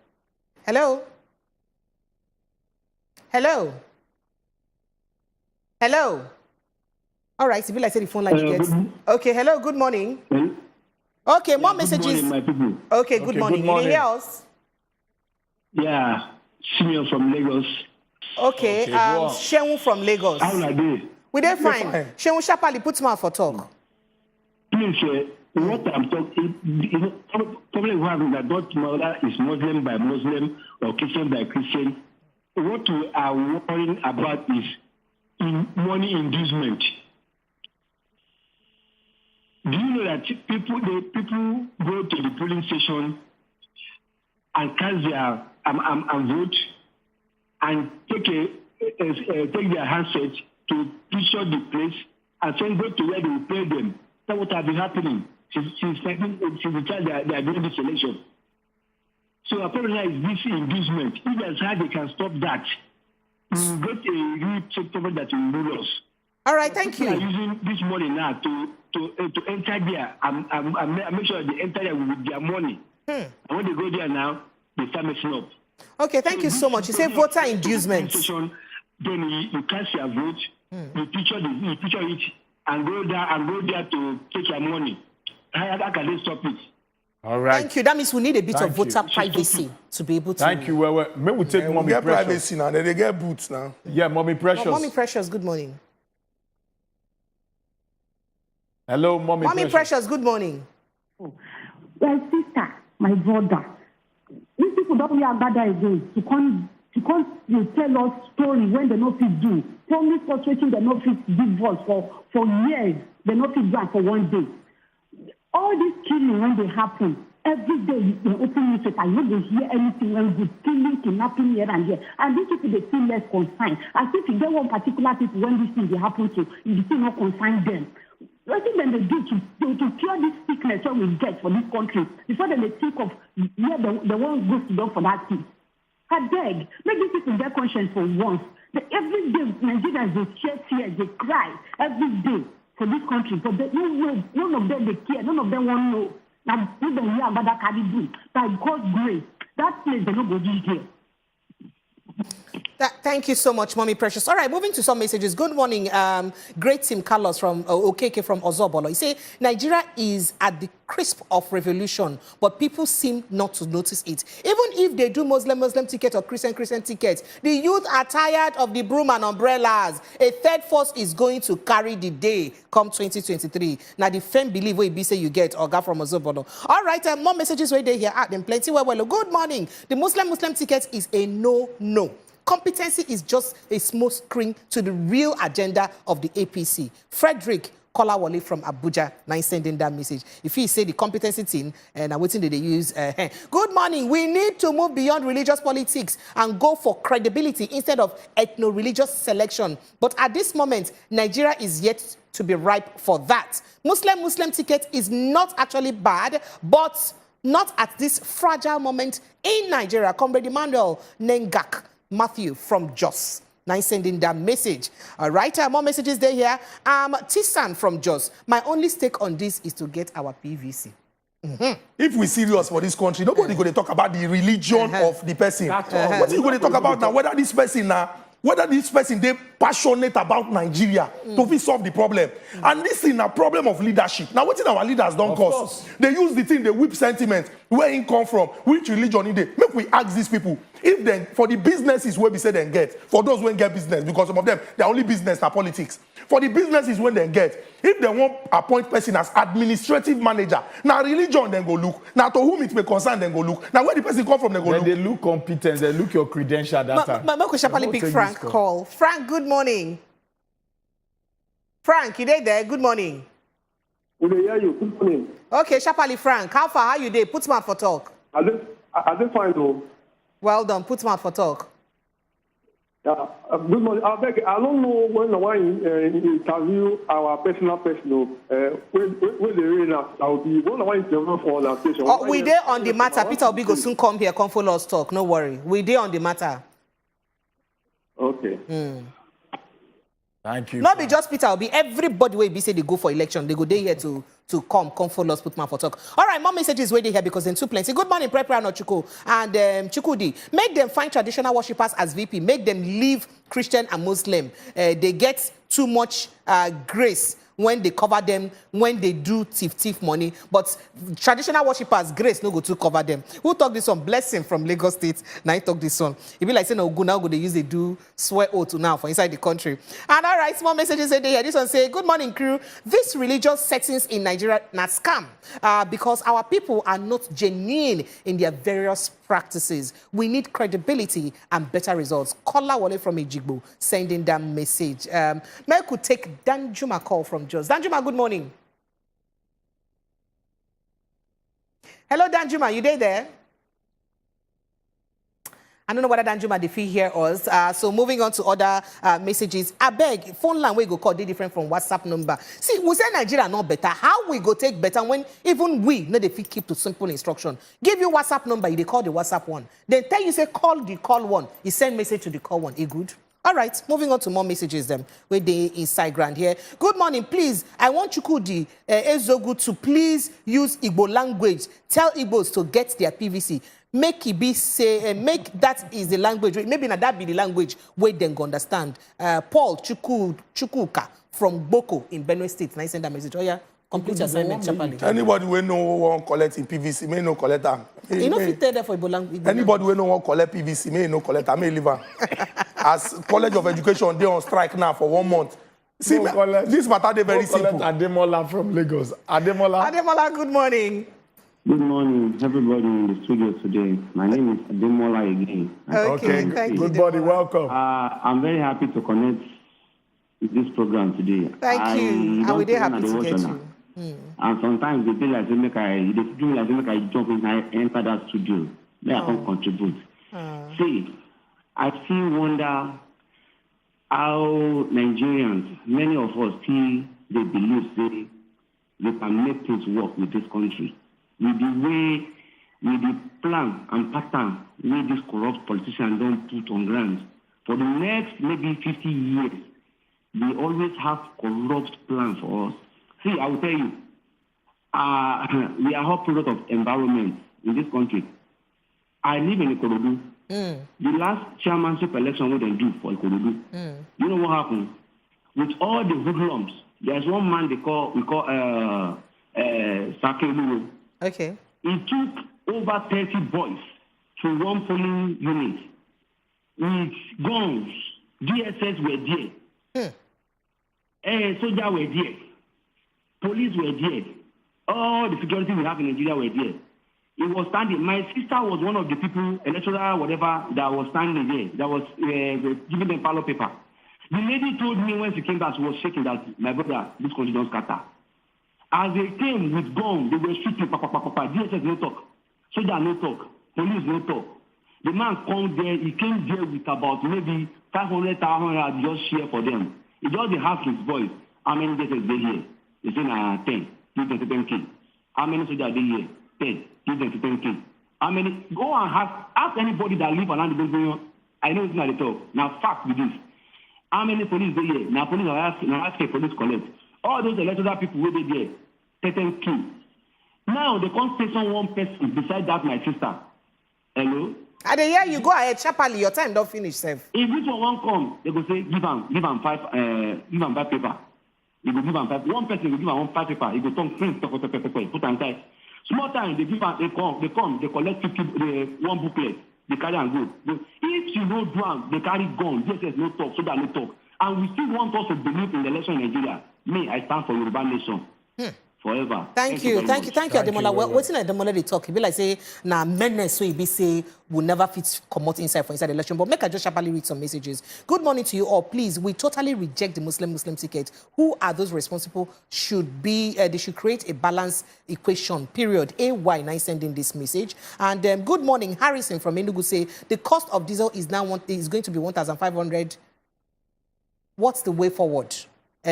Hello. Hello. Hello. All right, Sibyl, I said the phone line you get. Okay, hello, good morning. Okay, more messages. Good morning, my people. Okay, good morning. Can you hear us? Yeah, Simeon from Lagos. Okay, Shehu from Lagos. How are they? We dey fine. Shehu Shapali, put mouth for talk. Please, what I'm talking, problem we have is that not mother is Muslim by Muslim or Christian by Christian. What we are worrying about is money inducement. Do you know that people go to the polling station and cast their and vote and take their handset to picture the place and then go to where they will pay them? That's what has been happening since the time they are doing this election. So apparently is this inducement. If there's how they can stop that, we will get a real sector that will rule us. All right, thank you. People are using this money now to enter there and make sure they enter there with their money. And when they go there now, they start messing up. Okay, thank you so much. You say voter inducement. Then you cast your vote, you picture it, and go there to take your money. How can they stop it? All right. Thank you. That means we need a bit of voter privacy to be able to. Thank you. Well, may we take Mommy get Precious. privacy now. They get boots now. Yeah, Mommy Precious. Mommy Precious, good morning. Hello, Mommy Precious, good morning. My sister, my brother, these people don't really gather again to come tell us story when they not fit do. Tell me frustrating they not fit give voice for years. They not fit do for one day. All this killing when they happen, every day you open newspaper, you don't hear anything when good killing, kidnapping here and there. And these people they feel less concerned. As if you get one particular people when this thing they happen to, you still not concern them. What thing they do to cure this sickness that we get for this country before they think of where they want go to go for that thing. I beg, make these people get conscience for once. Every day Nigerians they shed tears, they cry every day for this country, but none of them they care, none of them want to know. Now we don't hear about that carry by God's grace. That place they not go here. Thank you so much, Mommy Precious. All right, moving to some messages. Good morning, great Tim Carlos from Okeke from Wazobia. You say Nigeria is at the crisp of revolution, but people seem not to notice it. Even if they do Muslim ticket or Christian ticket, the youth are tired of the broom and umbrellas. A third force is going to carry the day come 2023. Now the firm believe what you say you get or got from Wazobia. All right, more messages right there here. Them plenty. Well, good morning. The Muslim ticket is a no. Competency is just a small screen to the real agenda of the APC. Frederick Kolawole from Abuja, now sending that message. If he say the competency thing, and I'm waiting that they use. Good morning. We need to move beyond religious politics and go for credibility instead of ethno-religious selection. But at this moment, Nigeria is yet to be ripe for that. Muslim ticket is not actually bad, but not at this fragile moment in Nigeria. Comrade Emmanuel Nengak Matthew from Jos. Now sending that message. All right, more messages there here. Tisan from Jos. My only stake on this is to get our PVC. If we serious for this country, nobody going to talk about the religion of the person. What are you going to talk about now? Whether this person they passionate about Nigeria to solve the problem. And this is a problem of leadership. Now, what our leaders don't cause? They use the thing, they whip sentiment. where he come from, which religion he dey. Make we ask these people if then for the businesses where we say they get, for those who get business, because some of them their only business are politics. For the businesses when they get, if they want appoint person as administrative manager, now religion then go look. Now to whom it may concern then go look. Now where the person come from then go look. They look competent, they look your credential that time. Make we sharply pick Frank call. Frank, good morning. Frank, you there? Good morning. We dey hear you. Good morning. Okay, sharply Frank, how far are you there? Put mouth for talk. I dey fine though. Well done. Put mouth for talk. Yeah, good morning. I beg, I don't know when I want interview our personal where the arena I will be when I want interview for our station. Oh, we there on the matter. Peter Obi go soon come here, come follow us talk. No worry. We there on the matter. Okay. Thank you. Not be just Peter Obi. Everybody will be say they go for election. They go there here to come follow us, put man for talk. All right, more messages waiting here because then two plenty. Good morning, Prepra no Chuku and Chukudi. Make them find traditional worshippers as VP. Make them leave Christian and Muslim. They get too much grace when they cover them, when they do thief money. But traditional worshippers, grace no go to cover them. Who talk this one? Blessing from Lagos State. Now he talk this one. It be like saying, no, now go they use they do swear oath to now for inside the country. And all right, small messages say here. This one say, good morning, crew. This religious settings in Nigeria na scam because our people are not genuine in their various practices. We need credibility and better results. Kola Wale from Ejigbo sending that message. May I could take Danjuma call from Jos. Danjuma, good morning. Hello, Danjuma, you there? I don't know whether Danjuma the fee hear us. So moving on to other messages. I beg, phone line we go call different from WhatsApp number. See, we say Nigeria not better. How we go take better when even we know the fee keep to simple instruction. Give you WhatsApp number, you they call the WhatsApp one. Then tell you say call the call one. You send message to the call one. It good? All right, moving on to more messages them where they inside ground here. Good morning, please. I want Chukudi Ezogu to please use Igbo language. Tell Igbos to get their PVC. Make it be say, make that is the language. Maybe not that be the language where they can understand. Paul Chukuka from Boko in Benue State. And I send that message. Oh yeah, complete assignment. Chapali. Anybody we know won't collect in PVC, may no collect them. You know fit tell there for Igbo language. Anybody we know won't collect PVC, may no collect them. May leave them. As College of Education, they on strike now for 1 month. See, this matter they very simple. Ademola from Lagos. Ademola, good morning. Good morning, everybody in the studio today. My name is Ademola again. Okay, thank you. Good morning, welcome. I'm very happy to connect with this program today. Thank you. I will be happy to get you. And sometimes they feel like they do like I jump in and enter that studio. They can contribute. See, I still wonder how Nigerians, many of us still they believe they can make things work with this country. With the plan and pattern where these corrupt politicians don't put on ground. For the next maybe 50 years, they always have corrupt plans for us. See, I will tell you, we are all product of environment in this country. I live in Ikorodu. The last chairmanship election what they do for Ikorodu. You know what happened? With all the hoodlums, there's one man we call Sakelu. Okay. He took over 30 boys to one polling unit with guns. DSS were there. Soldiers were there. Police were there. All the security we have in Nigeria were there. It was standing. My sister was one of the people, electoral whatever, that was standing there. That was giving them ballot paper. The lady told me when she came back, she was shaking that, my brother, this country don't scatter. As they came with guns, they were shooting, DSS no talk, soldier no talk, police no talk. The man come there, he came there with about maybe 500,000 just share for them. He just asked his boys, how many DSS they here? They say, 10, give them to 10K. How many soldiers they here? 10, give them to 10K. How many? Go and ask anybody that live around the building. I know it's not at all. Now, fact with this. How many police they here? Now, police are asking police collect. All those electoral people were there, 10K. Now they can't say one person beside that my sister. Hello? I dey hear you. Go ahead, Chapali. Your time don't finish, Seth. If this one won't come, they go say give him 5 paper. He go give him 5. One person will give him 1 5 paper. He go turn print, put on tight. Small time, they give out, they come, they collect 50, one booklet, they carry and go. If you no do am, they carry gun, DSS no talk, so that no talk. And we still want us to believe in the election in Nigeria. Me, I stand for Yoruba Nation. Forever. Thank you, Ademola. Well, what's in Ademola they talk? He be like say, nah, menace, so he be say, will never fit come out inside the election. But make I just sharply read some messages. Good morning to you all. Please, we totally reject the Muslim ticket. Who are those responsible? Should be, they should create a balanced equation, period. AY, now sending this message. And good morning, Harrison from Enugu say, the cost of diesel is now is going to be 1,500. What's the way forward?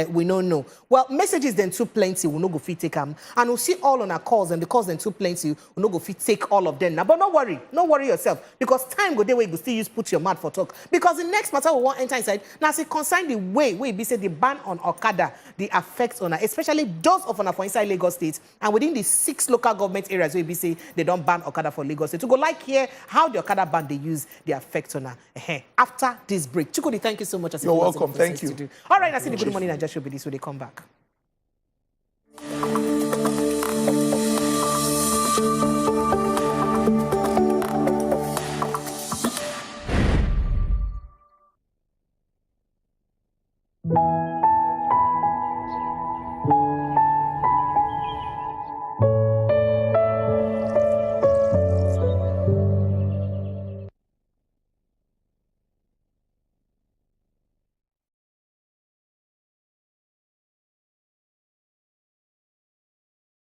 We don't know. Well, messages then too plenty. We'll not go fit take them. And we'll see all on our calls, and the calls then too plenty. We'll not go fit take all of them now. But don't worry yourself. Because time go there where you go still use put your mouth for talk. Because the next matter we want enter inside. Now, see, concern the way we be say the ban on Okada, the effects on her, especially those of her for inside Lagos State. And within the 6 local government areas where we say they don't ban Okada for Lagos State. To go like here, how the Okada ban they use the effect on her. After this break. Chukudi, thank you so much. You're welcome. Thank you. All right, I see the Good Morning Nigeria show be this when they come back.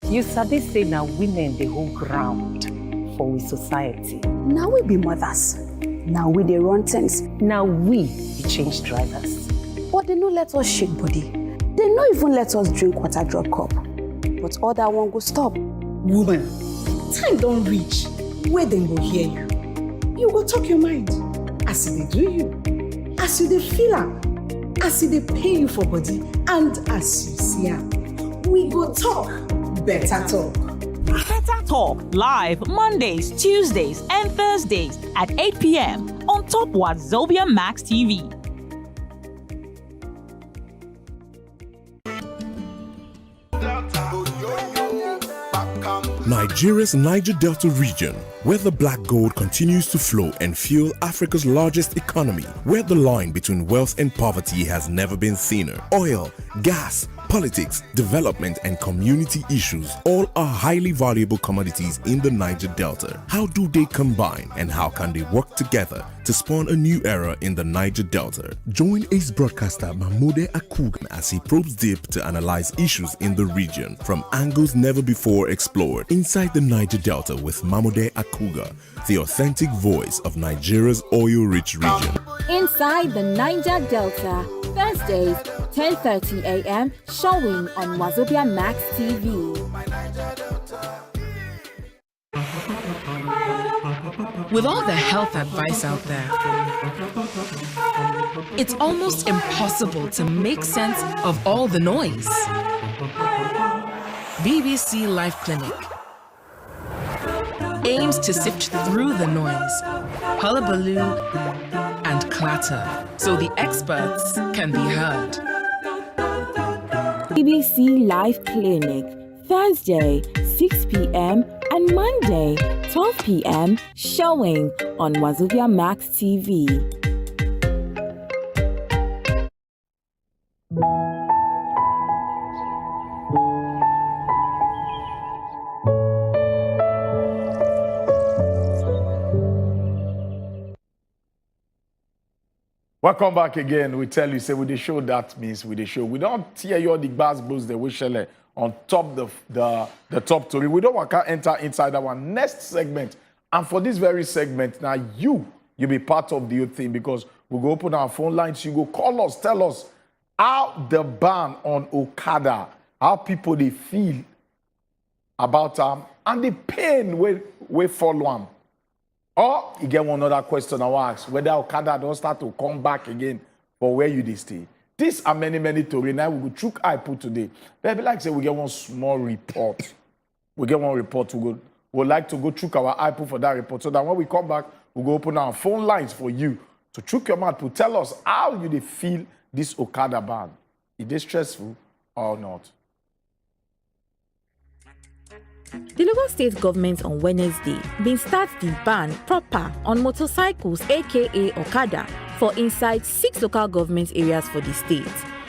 You sabi say now women dey hold ground for we society. Now we be mothers. Now we dey run things. Now we be change drivers. But they no let us shake body. They no even let us drink water drop cup. But all that one go stop. Woman, time don't reach where them go hear you. You go talk your mind. As they do you. As you dey feel am. As they pay you for body. And as you see am. We go talk. Better Talk. Better Talk live Mondays, Tuesdays, and Thursdays at 8 p.m. on top Wazobia Max TV. Nigeria's Niger Delta region, where the black gold continues to flow and fuel Africa's largest economy, where the line between wealth and poverty has never been thinner. Oil, gas, politics, development, and community issues all are highly valuable commodities in the Niger Delta. How do they combine, and how can they work together to spawn a new era in the Niger Delta? Join ace broadcaster Mahmoud Akugan as he probes deep to analyze issues in the region from angles never before explored. Inside the Niger Delta with Mahmoud Akuga, the authentic voice of Nigeria's oil-rich region. Inside the Niger Delta, Thursdays, 10:30 a.m. showing on Wazobia Max TV. With all the health advice out there, it's almost impossible to make sense of all the noise. BBC Life Clinic aims to sift through the noise, hullabaloo, and clatter, so the experts can be heard. BBC Live Clinic, Thursday, 6 p.m. and Monday, 12 p.m. showing on Wazobia Max TV. Welcome back again. We tell you, say with the show, that means with the show. We don't tear you all the bass blows that we share on top the top story. We don't want to enter inside our next segment. And for this very segment, now you'll be part of the whole thing because we'll go open our phone lines. You go call us, tell us how the ban on Okada, how people they feel about them, and the pain we follow them. Or you get one other question I will ask, whether Okada don't start to come back again for where you stay. These are many stories. Now we go chook I put today. But like say we get one small report. We get one report. We'd like to go chook our eye put for that report. So that when we come back, we'll go open our phone lines for you to chook your mouth to tell us how you feel this Okada ban. Is it stressful or not? The Lagos State government on Wednesday been start the ban proper on motorcycles aka Okada for inside 6 local government areas for the state.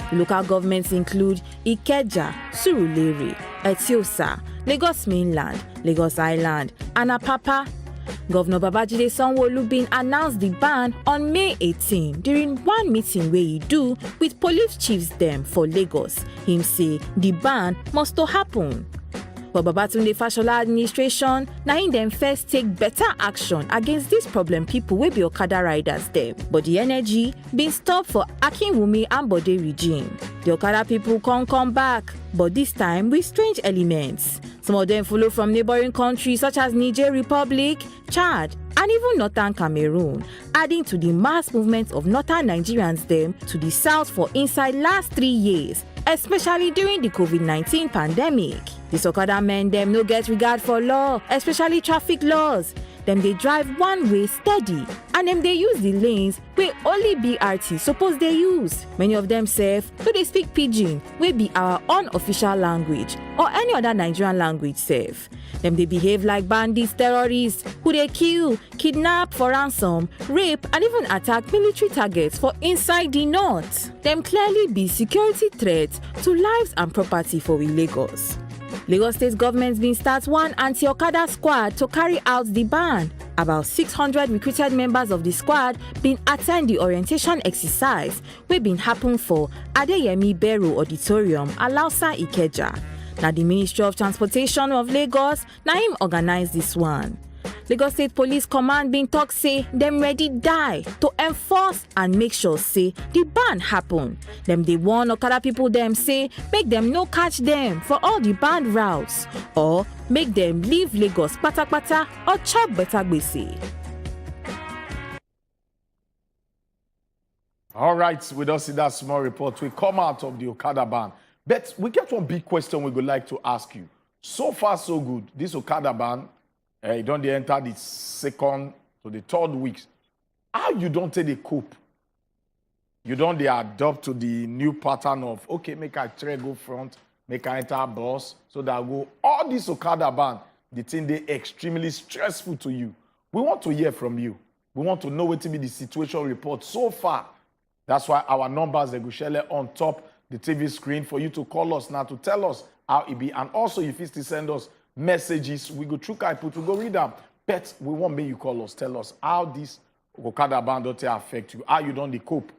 The local governments include Ikeja, Surulere, Etiosa, Lagos Mainland, Lagos Island, and Apapa. Governor Babajide Sanwo-Olu bin announced the ban on May 18 during one meeting where he do with police chiefs them for Lagos. Him say the ban must to happen. For Babatunde Fashola administration, na him dem first take better action against this problem people wey be Okada riders dem. But the energy been stopped for Akinwumi and Bode regime. The Okada people come back, but this time with strange elements. Some of them follow from neighboring countries such as Niger Republic, Chad, and even Northern Cameroon, adding to the mass movement of Northern Nigerians them to the south for inside last 3 years, especially during the COVID-19 pandemic. These Okada men them no get regard for law, especially traffic laws. Them they drive one way steady, and them they use the lanes where only BRT suppose they use. Many of them say, do they speak Pidgin, wey be our unofficial language, or any other Nigerian language safe. Them they behave like bandits, terrorists, who they kill, kidnap for ransom, rape, and even attack military targets for inside the north. Them clearly be security threats to lives and property for we Lagos. Lagos State government been start one anti-Okada squad to carry out the ban. About 600 recruited members of the squad been attend the orientation exercise wey been happen for Adeyemi Bello Auditorium, Alausa, Ikeja. Now the Ministry of Transportation of Lagos na him organize this one. Lagos State Police Command been talk say them ready die to enforce and make sure say the ban happen. Them they warn Okada people them say make them no catch them for all the banned routes or make them leave Lagos pata or chop better gbese. All right, we don't see that small report. We come out of the Okada ban. But we get one big question we would like to ask you. So far, so good. This Okada ban, you don't enter the 2nd to the 3rd weeks. How you don't take the cope? You don't adopt to the new pattern of, okay, make I try go front, make I enter bus, so that I go. All this Okada ban, the thing they extremely stressful to you. We want to hear from you. We want to know what to be the situation report so far. That's why our numbers they go share on top the TV screen for you to call us now to tell us how it be. And also, if you still send us messages, we go through Kaiput, we go read them. But we won't make you call us, tell us how this Okada ban don't affect you, how you don't cope.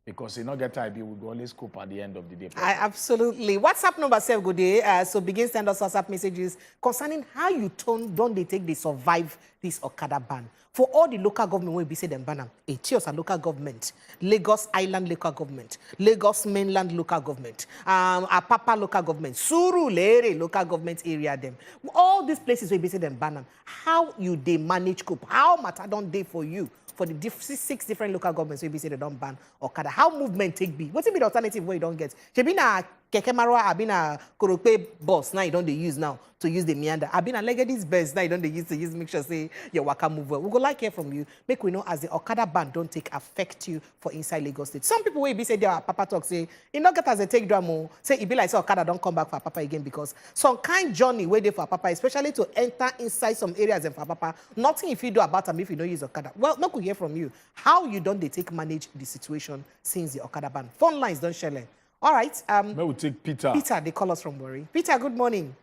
Because you not get idea, we go always cope at the end of the day. Absolutely. WhatsApp number 7 good day. So begin send us WhatsApp messages concerning how you don't they take they survive this Okada ban. For all the local government will be said them ban Etiosa local government, Lagos Island local government, Lagos Mainland local government, Apapa local government, Surulere local government area them. All these places will be said them ban. How you they manage cope? How matter don't they for you? For the 6 different local governments, we say they don't ban Okada. How movement take be? What's be the alternative where you don't get? She been a Keke Marwa, I been a Korope bus, now you don't they use now to use the meander. I been a Legady's bus, now you don't they use to use make sure say your waka move well. We go like hear from you. Make we know as the Okada ban don't take affect you for inside Lagos State. Some people will be say their Papa talk say, it not get as a take drama, say it be like say Okada don't come back for Papa again because some kind journey where they for Papa, especially to enter inside some areas and for Papa, nothing if you do about them if you don't use Okada. Well, not could hear from you. How you don't they take manage the situation since the Okada ban? Phone lines don't share. All right. May we take Peter. Peter, they call us from Warri. Peter, good morning.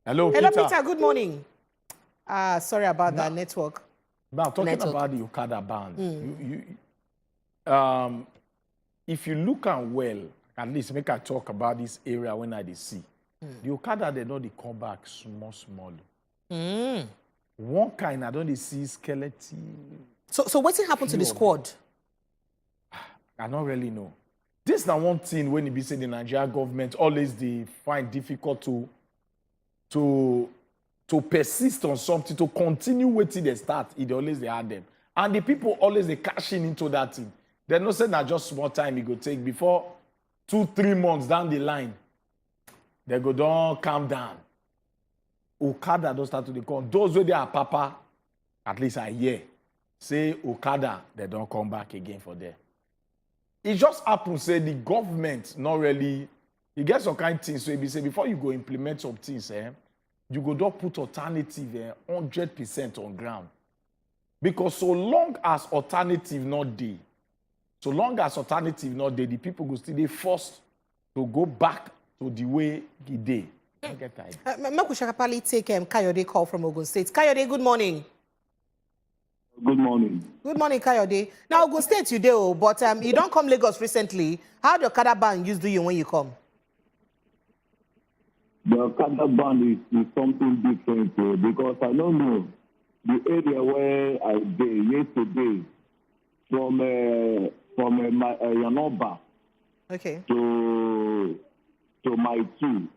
Hello, Peter, good morning. Sorry about that network. Now, talking about the Okada ban, if you look and well, at least make I talk about this area when I see. The Okada, they know they come back small. One kind, I don't see skeleton. So what's happened to the squad? I don't really know. This is one thing when it be said the Nigerian government always they find difficult to persist on something, to continue waiting they start. It always they had them. And the people always they cashing into that thing. They no say that just small time it go take before 2-3 months down the line. They go don't calm down. Okada don't start to come. Those where they are Papa, at least I hear, say Okada, they don't come back again for them. It just happens, say the government not really You get some kind of things, so you be say before you go implement some things, you go don't put alternative 100% on ground. Because so long as alternative not there, the people go still they forced to go back to the way he did. Get tired. Makushakapali take Kayode call from Ogun State. Kayode, good morning. Good morning. Good morning, Kayode. Now, Ogun State you do, but you don't come Lagos recently. How the Okada ban used to you when you come? The Okada ban is something different because I don't know the area where I did yesterday from Yanoba to my two.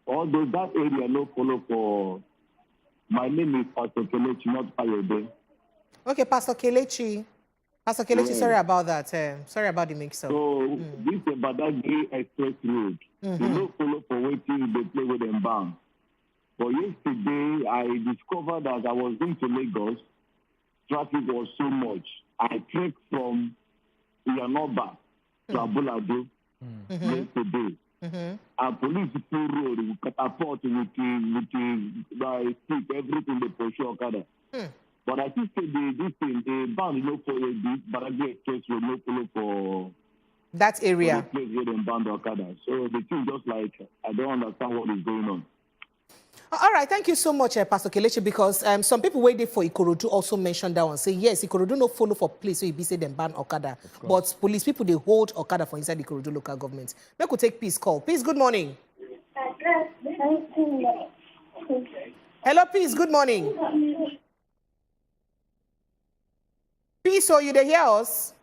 Although that area no follow for. My name is Pastor Kelechi, not Kayode. Okay, Pastor Kelechi. Pastor Kelechi, yeah. Sorry about that. Sorry about the mix-up. So this is Badagry Express Road. They don't follow for waiting. They play with them bang. But yesterday I discovered that I was going to Lagos. Traffic was so much. I trekked from Yanoba to Abulado yesterday. And police full road with catapult with by stick, everything they pursue Okada. But I think the ban no follow this, but I get case will no follow for that area. For the place where they ban Okada. So the thing just like I don't understand what is going on. All right, thank you so much, Pastor Kelechi, because some people waiting for Ikorodu also mentioned that one. Say yes, Ikorodu no follow for place so you be say them ban Okada, but police people they hold Okada for inside Ikorodu local government. They could take Peace call. Peace, good morning. Hello, Peace, good morning. Peace, so you they hear us?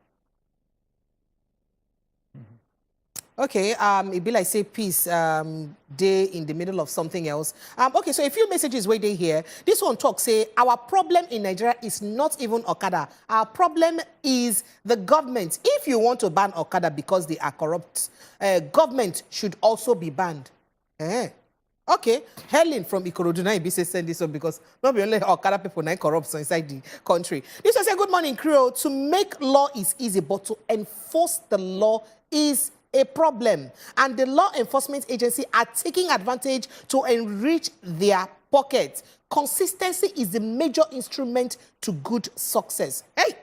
Okay, it be like say Peace day in the middle of something else. Okay, so a few messages where they here. This one talk say our problem in Nigeria is not even Okada. Our problem is the government. If you want to ban Okada because they are corrupt, government should also be banned. Okay, Helen from Ikorodu now be say send this one because not be only Okada people now corrupt inside the country. This one say good morning, Creole. To make law is easy, but to enforce the law is a problem, and the law enforcement agency are taking advantage to enrich their pockets. Consistency is the major instrument to good success. Hey,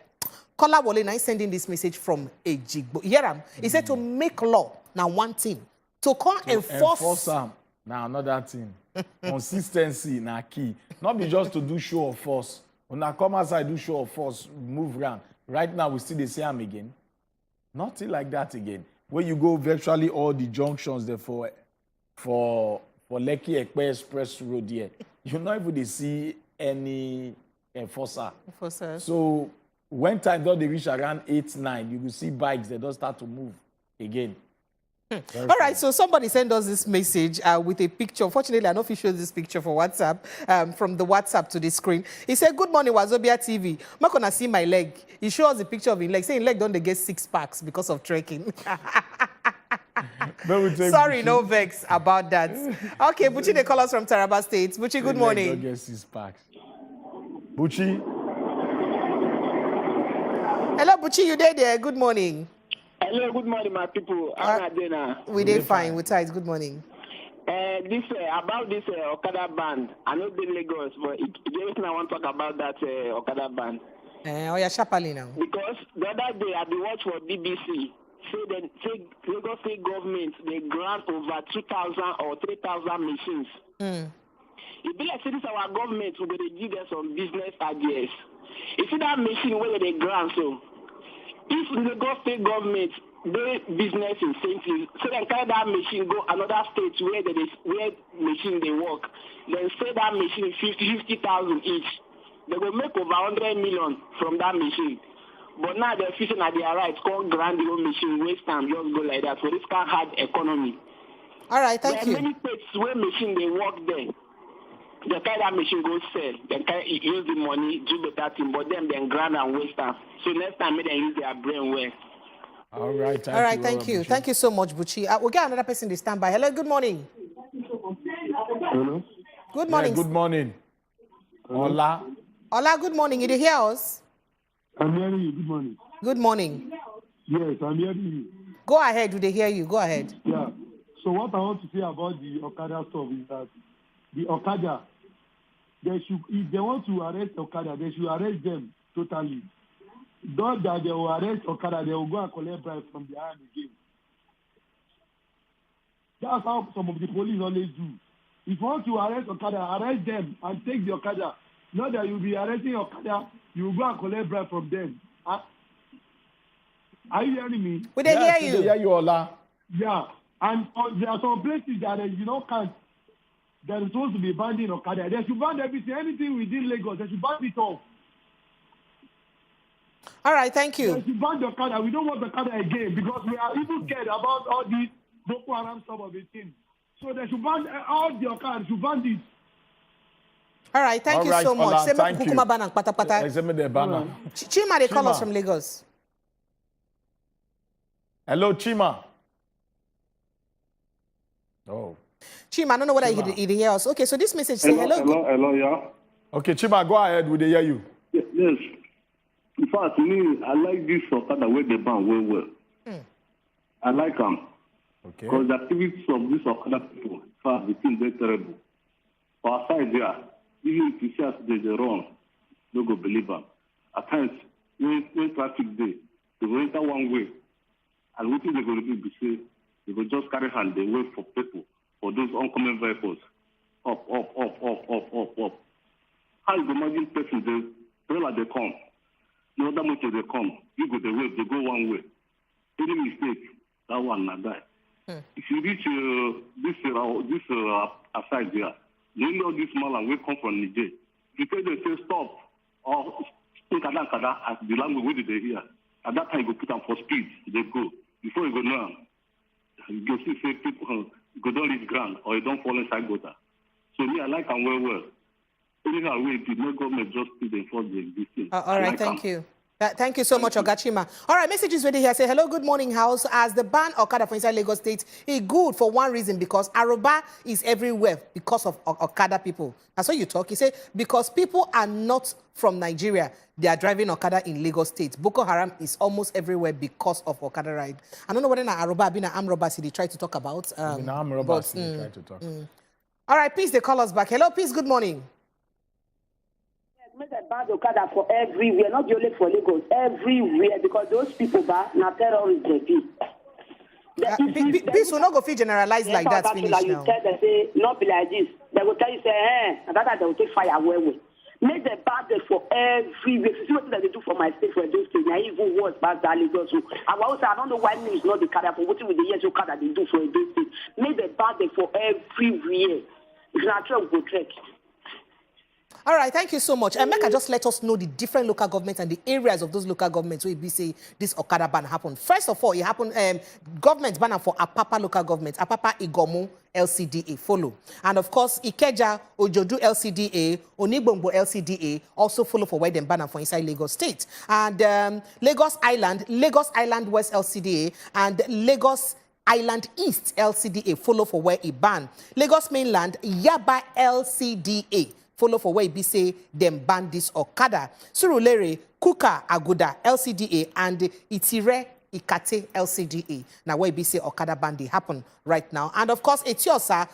Kola Wole now sending this message from Ejigbo. Hear he said to make law now one thing, to enforce now another thing. Consistency now key. Not be just to do show of force. When I come outside do show of force, move around. Right now we still the same again. Nothing like that again. When you go virtually all the junctions there for Lekki Ekpe Express Road here, you not even see any enforcer. So when time don't they reach around 8, 9, you will see bikes that don't start to move again. All right, so somebody sent us this message with a picture. Unfortunately, I don't know if you showed this picture for WhatsApp, from the WhatsApp to the screen. He said, good morning, Wazobia TV. I'm not going to see my leg. He shows us a picture of his leg, saying leg don't they get 6 packs because of trekking. Sorry, no vex about that. Okay, Buchi, they call us from Taraba State. Buchi, good morning. Don't get 6 packs. Buchi. Hello, Buchi, you there? Good morning. Hello, good morning, my people. How are you now? We did fine. We're tight. Good morning. About this Okada ban. I know the Lagos, but I want to talk about that Okada ban. You're sharply now. Because the other day I be watch for BBC. Say Lagos state government they grant over 2,000 or 3,000 machines. It be like this our government will give them some business ideas. You see that machine where they grant so. If the Lagos state government they business incentives, so they carry that machine go another state where machine they work, then say that machine 50,000 each. They will make over 100 million from that machine. But now they're fishing at their rights, called grand old machine, waste time, just go like that. So this kind of hard economy. All right, thank you. There are many states where machine they work there. They carry that machine go sell. They carry use the money, do better thing, but them then grand and waste time. So next time, they use their brain well. All right, thank you. Thank you so much, Buchi. We'll get another person to stand by. Hello, good morning. Hello. Good morning. Yeah, good morning. Hola. Hola, good morning. You hear us? I'm hearing you. Good morning. Good morning. Yes, I'm hearing you. Go ahead. Do they hear you? Go ahead. Yeah. So what I want to say about the Okada stuff is that the Okada, they should, if they want to arrest Okada, they should arrest them totally. Not that they will arrest Okada, they will go and collect bribes from the hand again. That's how some of the police always do. If you want to arrest Okada, arrest them and take the Okada. Not that you'll be arresting Okada, you will go and collect bribe from them. Are you hearing me? Will they hear you? They hear you, Ola. Yeah. And there are some places that can't. They're supposed to be banning Okada. They should ban everything, anything within Lagos. They should ban it all. All right, thank you. They should ban the Okada. We don't want the Okada again because we are even scared about all these Boko Haram stuff of the thing. So they should ban all the Okada. They should ban this. All right, thank you so much. Ola, thank you. Chima, they call us from Lagos. Hello, Chima. Oh. Chima, I don't know whether he hear us. Okay, so this message say hello. Hello, yeah. Okay, Chima, go ahead. Will they hear you? Yes. In fact, me, I like this Okada where they ban well. I like them. Okay. Because the activities of these Okada people, in fact, the thing very terrible. For our side there, even if you see us they run, no go believe them. At times, when traffic day, they will enter one way, and what they're going to do is say, they will just carry hand, they wait for people, for those oncoming vehicles. Up. How you imagine person, they trailer they come, no other motor they come, you go the way, they go one way. Any mistake, that one not die. If you reach this aside there, you know this man will come from Niger. If they say stop or speak kada as the language where they hear, at that time you go put them for speed, they go. Before you go now, you go see say people go don't reach ground or you don't fall inside gutter. So me, I like them well. Anyhow, no government just still enforce the existing. All right, thank you. Thank you so much, Ogachima. All right, messages ready here. Say, hello, good morning, house. As the ban Okada for inside Lagos State is good for one reason, because Aruba is everywhere because of Okada people. That's what you talk. You say, because people are not from Nigeria, they are driving Okada in Lagos State. Boko Haram is almost everywhere because of Okada ride. I don't know whether Aruba been an armed robber they try to talk about. Armed robber they try to talk. All right, peace, they call us back. Hello, peace, good morning. Make a bad Okada for everywhere, not only for Lagos, everywhere, because those people are not terrorists. This will not go feel generalized like that. Finish now. You tell them, say, not be like this. They will tell you, say, and that they will take fire away. Make the bad for everywhere. See what they do for my state, for those states. Now even worse, bad than Lagos. I don't know why news not the Okada for what with the years Okada they do for those states. Make the bad for everywhere. If not true, go check. All right, thank you so much. And Mecca, just let us know the different local governments and the areas of those local governments where we say this Okada ban happened. First of all, it happened, government ban for Apapa local government, Apapa Igomu LCDA, follow. And of course, Ikeja, Ojodu LCDA, Onigbongbo LCDA, also follow for where them ban for inside Lagos State. And Lagos Island West LCDA, and Lagos Island East LCDA follow for where it ban. Lagos Mainland, Yaba LCDA, follow for where it be say them ban this Okada. Surulere, Kuka Aguda LCDA, and Itire Ikate LCDA. Now where it be say Okada ban they happen right now. And of course, Etiosa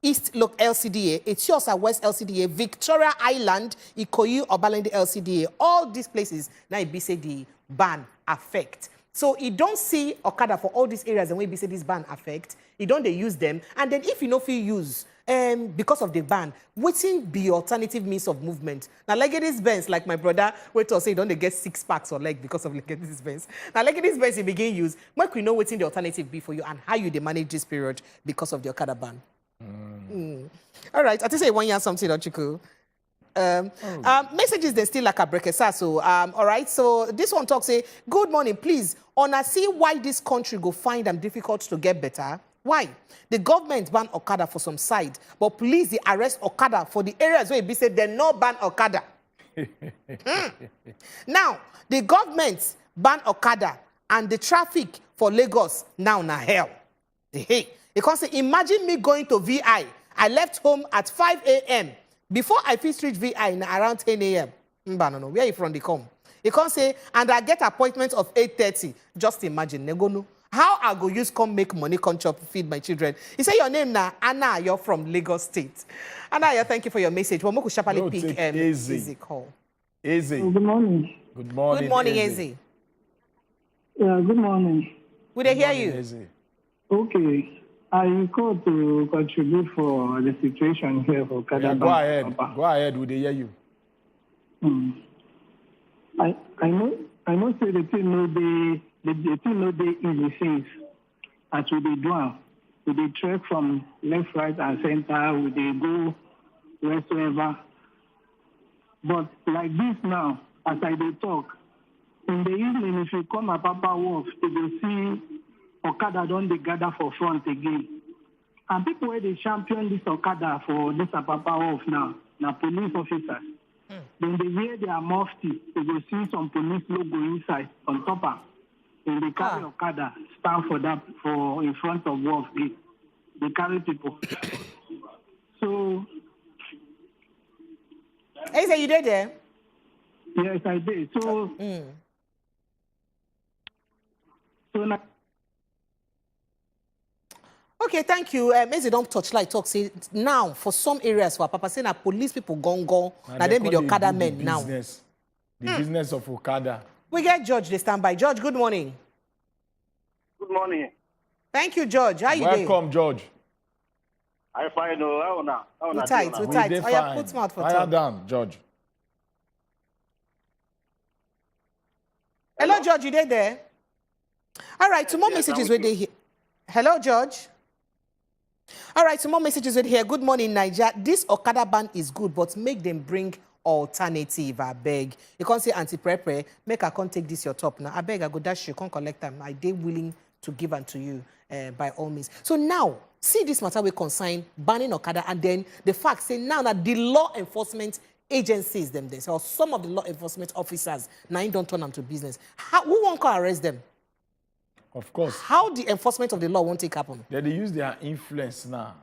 East Look LCDA, Etiosa West LCDA, Victoria Island, Ikoyi Obalende LCDA. All these places now it be say the ban affect. So you don't see Okada for all these areas and when we say this ban affect, you don't they use them. And then if you know if you use because of the ban, what's be alternative means of movement? Now, like this Benz, like my brother, wait to say, don't they get 6 packs or leg because of like this Benz. Now, like this Benz, you begin use. Make we know what's in the alternative be for you and how you manage this period because of the Okada ban. All right, I think say one year something, don't you cool? Messages they still like a brekesa. So all right, so this one talks say, good morning, please. Honor, see why this country go find them difficult to get better. Why? The government ban Okada for some side, but police they arrest Okada for the areas where it be said they no ban Okada. Now, the government ban Okada and the traffic for Lagos now na hell. Hey, because say, imagine me going to VI. I left home at 5 a.m. Before I finish reach VI na around 10 a.m. No, where you from they come? You can't say, and I get appointment of 8:30. Just imagine, negono. How I go use come make money, come chop, feed my children? You say your name now, Anna, you're from Lagos State. Anna, thank you for your message. Well, Moku Shapali pick easy call. Easy. Good morning. Good morning. Good morning, Easy. Yeah, good morning. Would they hear you? Easy. Okay. I call to contribute for the situation here for Okada. Yeah, go ahead. Papa. Go ahead. Would they hear you? I know say the thing no dey easy things as we dey do am. We dey trek from left, right, and center. We dey go wheresoever. But like this now, as I dey talk, in the evening, if you come at Papa Wolf, you will see Okada don dey gather for front again. And people where they champion this Okada for this Papa Wolf now police officers. Then they wear their mufti, you will see some police logo inside on top of. When they carry Okada, stand for in front of Wolf Gate. They carry people. So. Hey, so you did there? Yes, I did. So. So now. Okay, thank you. Maybe don't touch like talk. Say now for some areas where Papa say na police people gone. Now they be the Okada men now. The business of Okada. We get George. They stand by. George, good morning. Good morning. Thank you, George. How you doing? Welcome, George. I find how we tight. Oh, yeah, put mouth for fire down, George. Hello, George. You there? All right. Two more messages where they here. Hello, George. All right, some more messages with here. Good morning, Niger. This Okada ban is good, but make them bring alternative, I beg. You can't say anti-prepare. Make I can't take this your top now. I beg, I go dash you, can't collect them. I they willing to give unto you by all means. So now, see this matter we consign banning Okada, and then the fact say now that the law enforcement agencies them there, or some of the law enforcement officers now don't turn them to business. Who won't go arrest them? Of course. How the enforcement of the law won't take happen? They use their influence now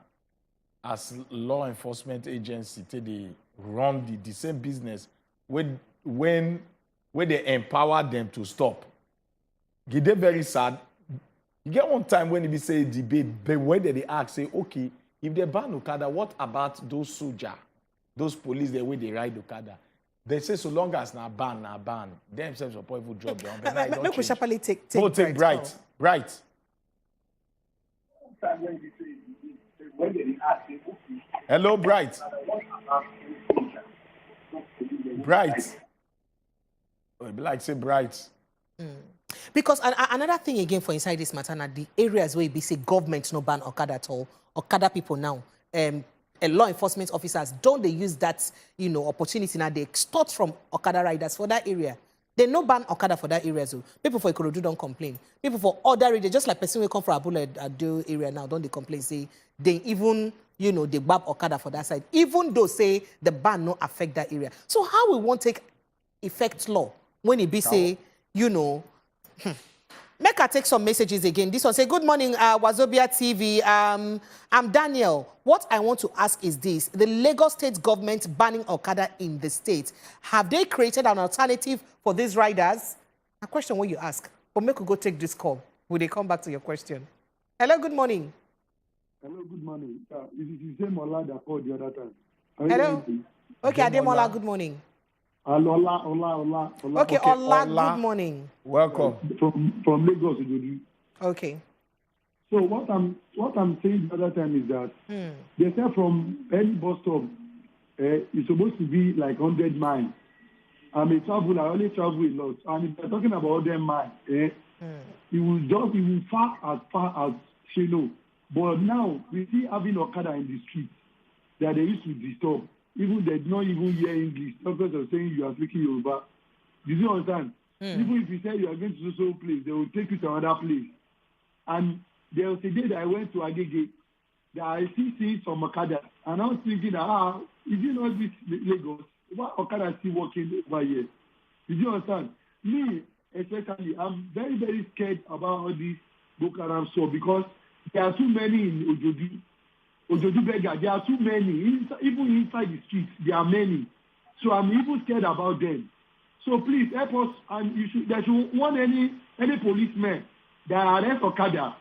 as law enforcement agency till they run the same business when they empower them to stop. Get they very sad. You get one time when they say debate, but when they ask, say, okay, if they ban Okada, what about those soldiers, those police, the way they ride Okada? They say so long as na ban. They themselves will probably drop their own. Make we sharply take Bright. Bright. Hello, Bright. Bright. Oh, it be like say Bright. Because another thing again for inside this matter, the areas where be say government no ban Okada at all, Okada people now, law enforcement officers, don't they use that, opportunity now, they extort from Okada riders for that area. They no ban Okada for that area. So people for Ikorodu don't complain. People for other areas, just like person who come from Abule area now, don't they complain, say, they even, they bab Okada for that side, even though say the ban no affect that area. So how we won't take effect law when it be say, Make I take some messages again. This one say, good morning, Wazobia TV. I'm Daniel. What I want to ask is this. The Lagos state government banning Okada in the state. Have they created an alternative for these riders? A question what you ask. But make we go take this call. Will they come back to your question? Hello, good morning. Hello, good morning. It is the same Ola that called the other time. Hello. Okay, Ademola, good morning. Ola. Okay, Ola, good morning. Welcome. From Lagos. Okay. So what I'm saying the other time is that they say from any bus stop, it's supposed to be like 100 miles. I'm a traveler, I only travel a lot. And if they're talking about 100 miles, it will far as Shino. But now we see having Okada in the street that they used to disturb. Even they don't even hear English. Doctors are saying you are speaking Yoruba. Do you understand? Even if you say you are going to so place, they will take you to another place. And there was a day that I went to Agege that I see some Okada. And I was thinking, is it not this Lagos? Why Okada still working over here? Did you understand? Me, especially, I'm very, very scared about all this Boko Haram stuff because there are too many in Ojodu Bega. There are too many. Even inside the streets, there are many. So I'm even scared about them. So please help us, and there should want any policeman they arrest Okada.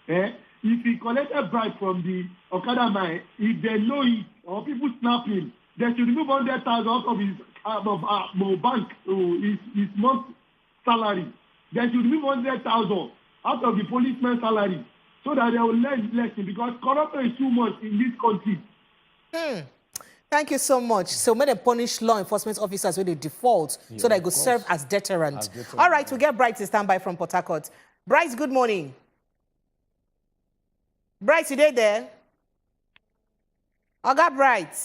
If he collected bribe from the Okada man, if they know it or people snap him, they should remove 100,000 out of his bank, his month salary. They should remove 100,000 out of the policeman's salary so that they will learn lesson, because corruption is too much in this country. Thank you so much. So may they punish law enforcement officers when they default, so they go serve as deterrent. All right, we get Bright to stand by from Port Harcourt. Bright, good morning. Bright, you there? I got Bright.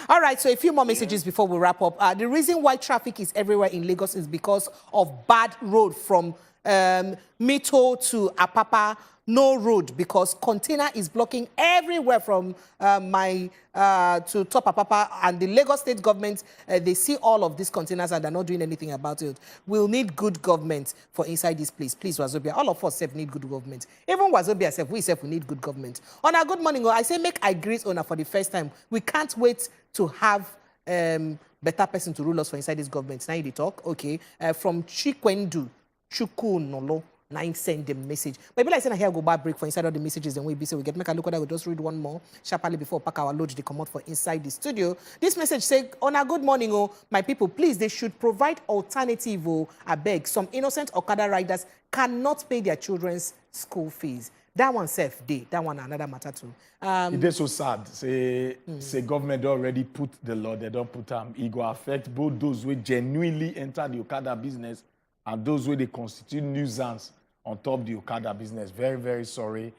All right, so a few more messages before we wrap up. The reason why traffic is everywhere in Lagos is because of bad road from Mito to Apapa. No road, because container is blocking everywhere from to Top Apapa, and the Lagos state government, they see all of these containers and they're not doing anything about it. We'll need good government for inside this place. Please, Wazobia, all of us need good government. Even Wazobia, we need good government. On our good morning, I say make I greet Ona for the first time. We can't wait to have better person to rule us for inside this government. Now you talk, okay. From Chikwendu, Chukunolo. Now send the message. But if I say I here go back break for inside all the messages, then we be so we get make a look at that. We'll just read one more sharply before pack our load. They come out for inside the studio. This message say, on a good morning, oh my people, please they should provide alternative. Oh, I beg. Some innocent Okada riders cannot pay their children's school fees. That one self day. That one another matter too. It is so sad. Say government already put the law. They don't put them. It will affect both those who genuinely enter the Okada business and those who they constitute nuisance on top the Okada business. Very, very sorry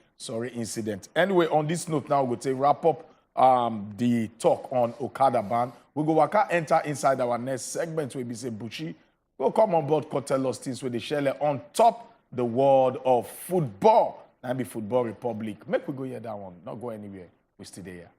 incident. Anyway, on this note now, we'll say wrap up the talk on Okada ban. We'll go waka enter inside our next segment where we say Buchi will come on board, could tell us things where they share on top the world of football. And be Football Republic. Make we go hear that one. Not go anywhere. We stay there.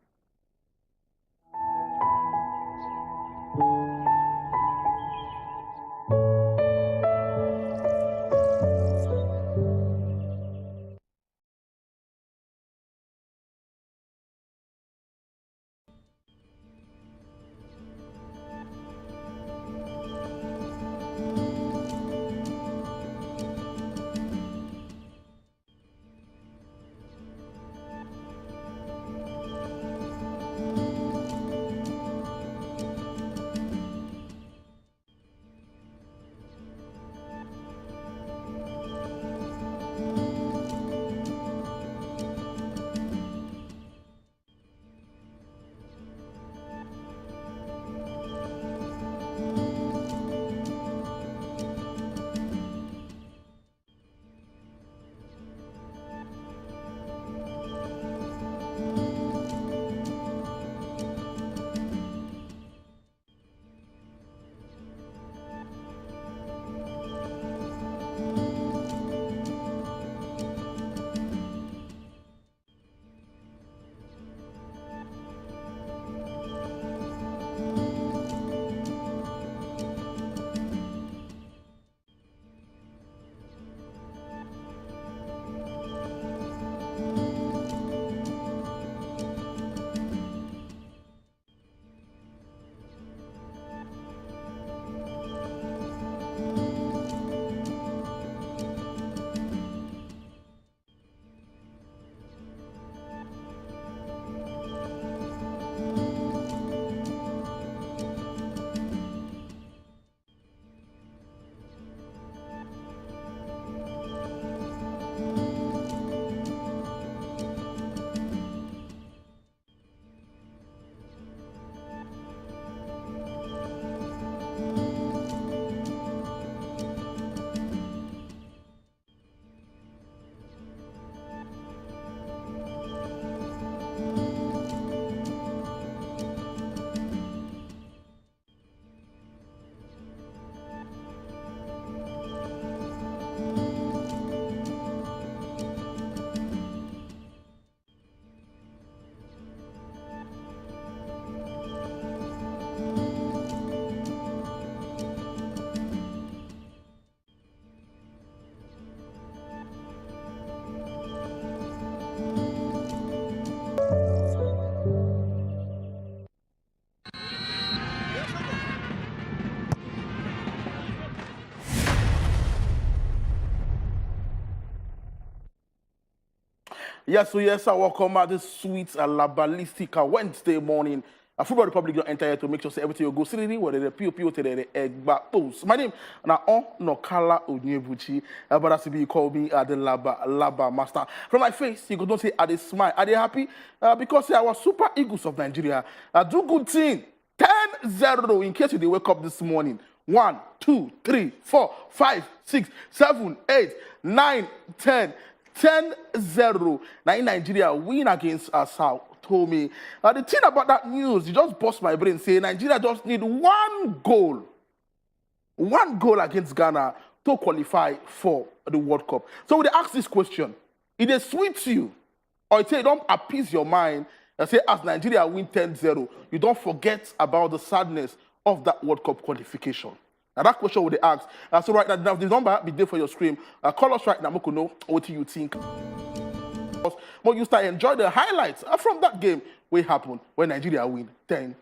Yes, so yes, I welcome at this sweet Labalistica Wednesday morning. A Football Republic don't enter here to make sure say everything will go silly, whether the POP to the egg post. My name now on Nokala Onyebuchi, but as you call me the Laba Master. From my face, you could not say, are they smile? Are they happy? Because our Super Eagles of Nigeria do good thing. 10-0 in case you wake up this morning. 1, 2, 3, 4, 5, 6, 7, 8, 9, 10. 10-0. Now in Nigeria win against South told me. The thing about that news, you just bust my brain. Say Nigeria just need one goal against Ghana to qualify for the World Cup. So we ask this question: it is sweet you, or it say don't appease your mind and say as Nigeria win 10-0, you don't forget about the sadness of that World Cup qualification. Now that question would they ask. So right now, the number be there for your screen. Call us right now, Moko know what you think. But you start enjoy the highlights from that game what happened when Nigeria win 10-0.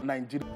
Nigeria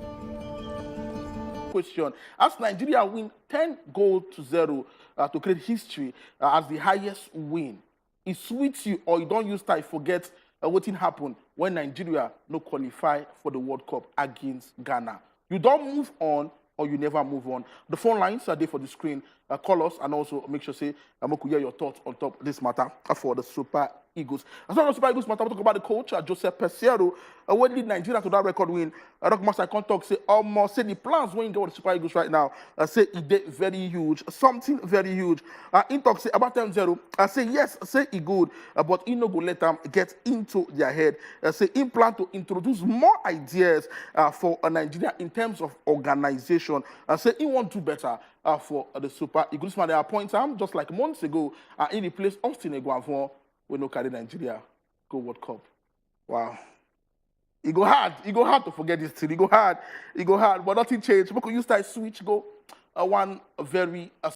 question: as Nigeria win 10-0 to create history as the highest win, it sweets you or you don't use time forget what happened when Nigeria no qualify for the World Cup against Ghana. You don't move on or you never move on. The phone lines are there for the screen. Call us and also make sure say Moku hear your thoughts on top of this matter for the Super Eagles. As well as Super Eagles matter, we talk about the coach, Joseph Pesero, when lead Nigeria to that record win. Dr. Master Contact say almost say the plans when you go with the Super Eagles right now, say it did very huge, something very huge. In talk say about 10-0, say yes, say it good, but he no go let them get into their head. Say in plan to introduce more ideas for Nigeria in terms of organization. Say he want to do better for the Super Eagles. Man, they appoint him just like months ago in the place Austin Eguavon when no carry Nigeria go World Cup. Wow. It go hard to forget this thing. It go hard, but nothing changed. Because you start switch go one very